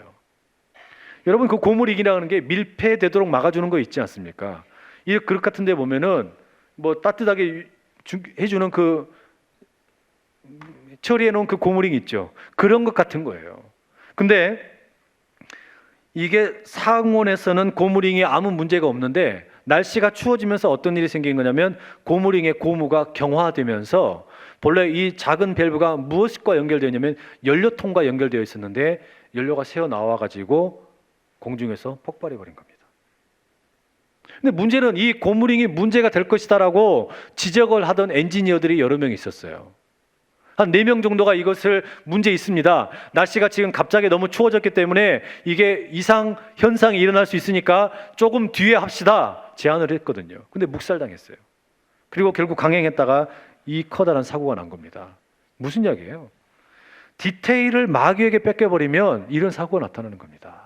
여러분, 그 고무링이라는 게 밀폐되도록 막아주는 거 있지 않습니까? 이 그릇 같은 데 보면은 뭐 따뜻하게 해주는 그 처리해 놓은 그 고무링 있죠. 그런 것 같은 거예요. 근데 이게 상온에서는 고무링이 아무 문제가 없는데 날씨가 추워지면서 어떤 일이 생긴 거냐면 고무링의 고무가 경화되면서 본래 이 작은 밸브가 무엇과 연결되어 있냐면 연료통과 연결되어 있었는데 연료가 새어 나와 가지고 공중에서 폭발해 버린 겁니다. 근데 문제는 이 고무링이 문제가 될 것이다라고 지적을 하던 엔지니어들이 여러 명 있었어요. 한 4명 정도가 이것을 문제 있습니다. 날씨가 지금 갑자기 너무 추워졌기 때문에 이게 이상 현상이 일어날 수 있으니까 조금 뒤에 합시다 제안을 했거든요. 근데 묵살당했어요. 그리고 결국 강행했다가 이 커다란 사고가 난 겁니다. 무슨 이야기예요? 디테일을 마귀에게 뺏겨버리면 이런 사고가 나타나는 겁니다.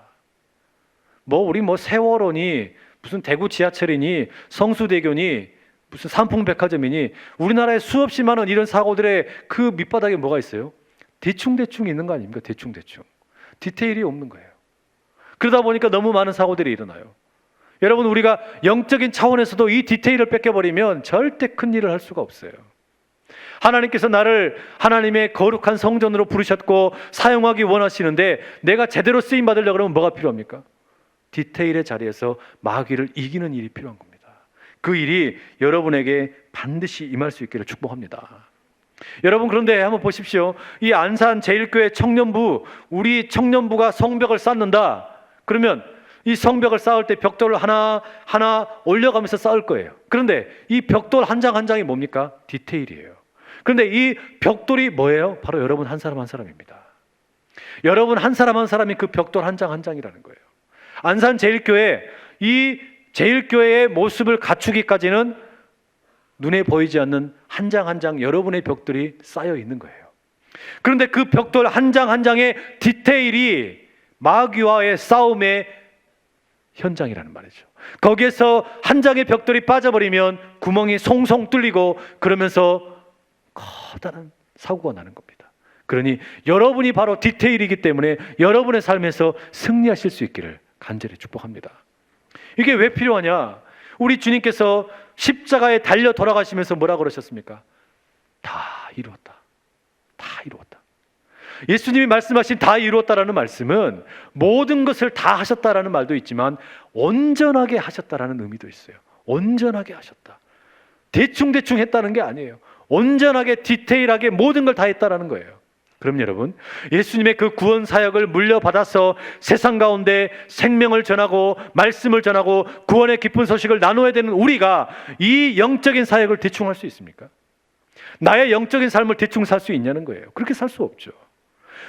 우리 세월호니 무슨 대구 지하철이니 성수대교니 무슨 삼풍백화점이니 우리나라에 수없이 많은 이런 사고들의 그 밑바닥에 뭐가 있어요? 대충대충 있는 거 아닙니까? 대충대충. 디테일이 없는 거예요. 그러다 보니까 너무 많은 사고들이 일어나요. 여러분, 우리가 영적인 차원에서도 이 디테일을 뺏겨버리면 절대 큰 일을 할 수가 없어요. 하나님께서 나를 하나님의 거룩한 성전으로 부르셨고 사용하기 원하시는데 내가 제대로 쓰임 받으려고 그러면 뭐가 필요합니까? 디테일의 자리에서 마귀를 이기는 일이 필요한 겁니다. 그 일이 여러분에게 반드시 임할 수 있기를 축복합니다. 여러분, 그런데 한번 보십시오. 이 안산 제일교회 청년부, 우리 청년부가 성벽을 쌓는다. 그러면 이 성벽을 쌓을 때 벽돌을 하나 올려가면서 쌓을 거예요. 그런데 이 벽돌 한 장 한 장이 뭡니까? 디테일이에요. 그런데 이 벽돌이 뭐예요? 바로 여러분 한 사람 한 사람입니다. 여러분 한 사람 한 사람이 그 벽돌 한 장 한 장이라는 거예요. 안산 제일교회, 이 제일교회의 모습을 갖추기까지는 눈에 보이지 않는 한 장 한 장 여러분의 벽돌이 쌓여 있는 거예요. 그런데 그 벽돌 한 장 한 장의 디테일이 마귀와의 싸움의 현장이라는 말이죠. 거기에서 한 장의 벽돌이 빠져버리면 구멍이 송송 뚫리고 그러면서 커다란 사고가 나는 겁니다. 그러니 여러분이 바로 디테일이기 때문에 여러분의 삶에서 승리하실 수 있기를 간절히 축복합니다. 이게 왜 필요하냐? 우리 주님께서 십자가에 달려 돌아가시면서 뭐라 그러셨습니까? 다 이루었다. 다 이루었다. 예수님이 말씀하신 다 이루었다라는 말씀은 모든 것을 다 하셨다라는 말도 있지만 온전하게 하셨다라는 의미도 있어요. 온전하게 하셨다. 대충대충 했다는 게 아니에요. 온전하게 디테일하게 모든 걸 다 했다라는 거예요. 그럼 여러분, 예수님의 그 구원 사역을 물려받아서 세상 가운데 생명을 전하고 말씀을 전하고 구원의 기쁜 소식을 나눠야 되는 우리가 이 영적인 사역을 대충 할 수 있습니까? 나의 영적인 삶을 대충 살 수 있냐는 거예요. 그렇게 살 수 없죠.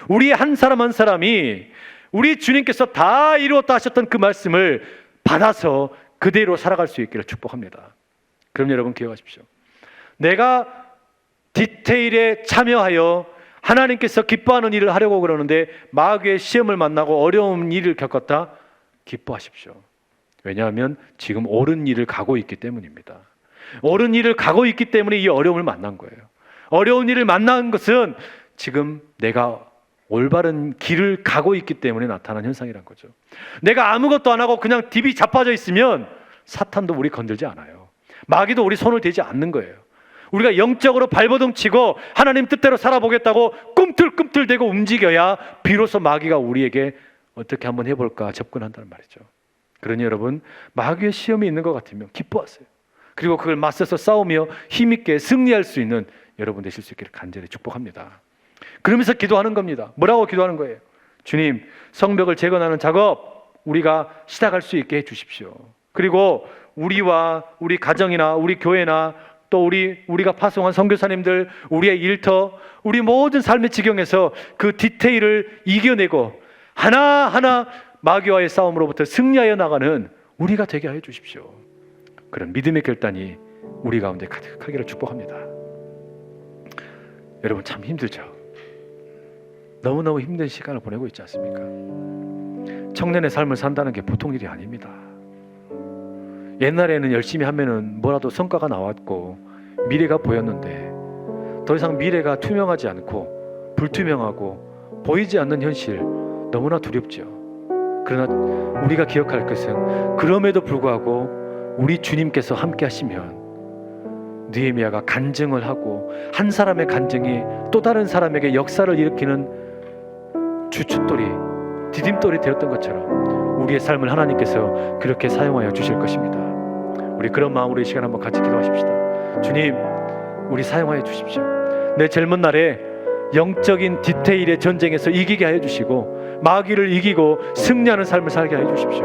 우리 한 사람 한 사람이 우리 주님께서 다 이루었다 하셨던 그 말씀을 받아서 그대로 살아갈 수 있기를 축복합니다. 그럼 여러분 기억하십시오. 내가 디테일에 참여하여 하나님께서 기뻐하는 일을 하려고 그러는데 마귀의 시험을 만나고 어려운 일을 겪었다. 기뻐하십시오. 왜냐하면 지금 옳은 일을 가고 있기 때문입니다. 옳은 일을 가고 있기 때문에 이 어려움을 만난 거예요. 어려운 일을 만난 것은 지금 내가 올바른 길을 가고 있기 때문에 나타난 현상이란 거죠. 내가 아무것도 안 하고 그냥 딥이 자빠져 있으면 사탄도 우리 건들지 않아요. 마귀도 우리 손을 대지 않는 거예요. 우리가 영적으로 발버둥 치고 하나님 뜻대로 살아보겠다고 꿈틀꿈틀대고 움직여야 비로소 마귀가 우리에게 어떻게 한번 해볼까 접근한다는 말이죠. 그러니 여러분, 마귀의 시험이 있는 것 같으면 기뻐하세요. 그리고 그걸 맞서서 싸우며 힘있게 승리할 수 있는 여러분 되실 수 있기를 간절히 축복합니다. 그러면서 기도하는 겁니다. 뭐라고 기도하는 거예요? 주님, 성벽을 재건하는 작업 우리가 시작할 수 있게 해주십시오. 그리고 우리와 우리 가정이나 우리 교회나 또 우리가 파송한 선교사님들, 우리의 일터, 우리 모든 삶의 지경에서 그 디테일을 이겨내고 하나하나 마귀와의 싸움으로부터 승리하여 나가는 우리가 되게 하여 주십시오. 그런 믿음의 결단이 우리 가운데 가득하기를 축복합니다. 여러분, 참 힘들죠. 너무너무 힘든 시간을 보내고 있지 않습니까? 청년의 삶을 산다는 게 보통 일이 아닙니다. 옛날에는 열심히 하면은 뭐라도 성과가 나왔고 미래가 보였는데 더 이상 미래가 투명하지 않고 불투명하고 보이지 않는 현실, 너무나 두렵죠. 그러나 우리가 기억할 것은 그럼에도 불구하고 우리 주님께서 함께 하시면 느헤미야가 간증을 하고 한 사람의 간증이 또 다른 사람에게 역사를 일으키는 주춧돌이, 디딤돌이 되었던 것처럼 우리의 삶을 하나님께서 그렇게 사용하여 주실 것입니다. 우리 그런 마음으로 이 시간 한번 같이 기도하십시다. 주님, 우리 사용하여 주십시오. 내 젊은 날에 영적인 디테일의 전쟁에서 이기게 하여 주시고 마귀를 이기고 승리하는 삶을 살게 하여 주십시오.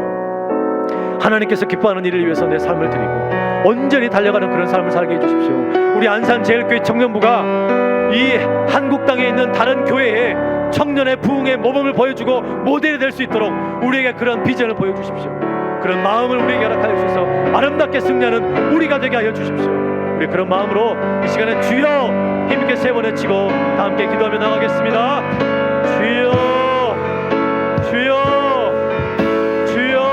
하나님께서 기뻐하는 일을 위해서 내 삶을 드리고 온전히 달려가는 그런 삶을 살게 해 주십시오. 우리 안산제일교회 청년부가 이 한국 땅에 있는 다른 교회에 청년의 부흥의 모범을 보여주고 모델이 될 수 있도록 우리에게 그런 비전을 보여주십시오. 그런 마음을 우리에게 허락하여 주셔서 아름답게 승리하는 우리가 되게 하여 주십시오. 우리 그런 마음으로 이 시간에 주여 힘있게 세 번 외치고 다 함께 기도하며 나가겠습니다. 주여, 주여, 주여.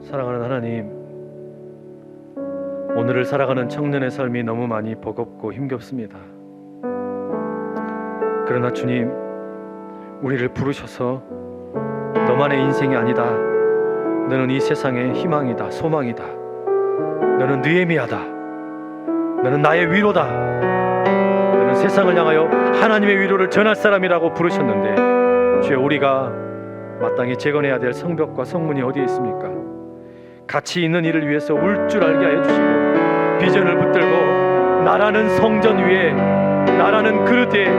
사랑하는 하나님, 오늘을 살아가는 청년의 삶이 너무 많이 버겁고 힘겹습니다. 그러나 주님, 우리를 부르셔서 너만의 인생이 아니다, 너는 이 세상의 희망이다, 소망이다, 너는 느헤미야다, 너는 나의 위로다, 너는 세상을 향하여 하나님의 위로를 전할 사람이라고 부르셨는데, 주여, 우리가 마땅히 재건해야 될 성벽과 성문이 어디에 있습니까? 가치 있는 일을 위해서 울 줄 알게 하여 주시고 비전을 붙들고 나라는 성전 위에, 나라는 그릇에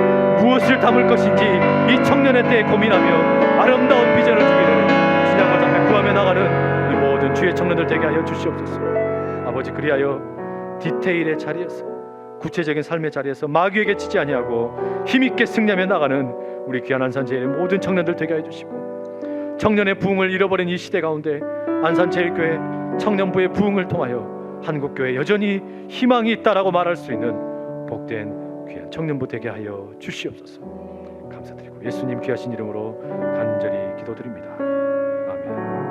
무엇을 담을 것인지 이 청년의 때에 고민하며 아름다운 비전을 주기를 주님과 구하며 나가는 이 모든 주의 청년들 되게 하여 주시옵소서. 아버지, 그리하여 디테일의 자리에서, 구체적인 삶의 자리에서 마귀에게 치지 아니하고 힘있게 승리하며 나가는 우리 귀한 안산제일의 모든 청년들 되게 하여 주시고, 청년의 부흥을 잃어버린 이 시대 가운데 안산제일교회 청년부의 부흥을 통하여 한국교회 여전히 희망이 있다라고 말할 수 있는 복된 귀한 청년부 되게 하여 주시옵소서. 감사드리고 예수님 귀하신 이름으로 간절히 기도드립니다. 아멘.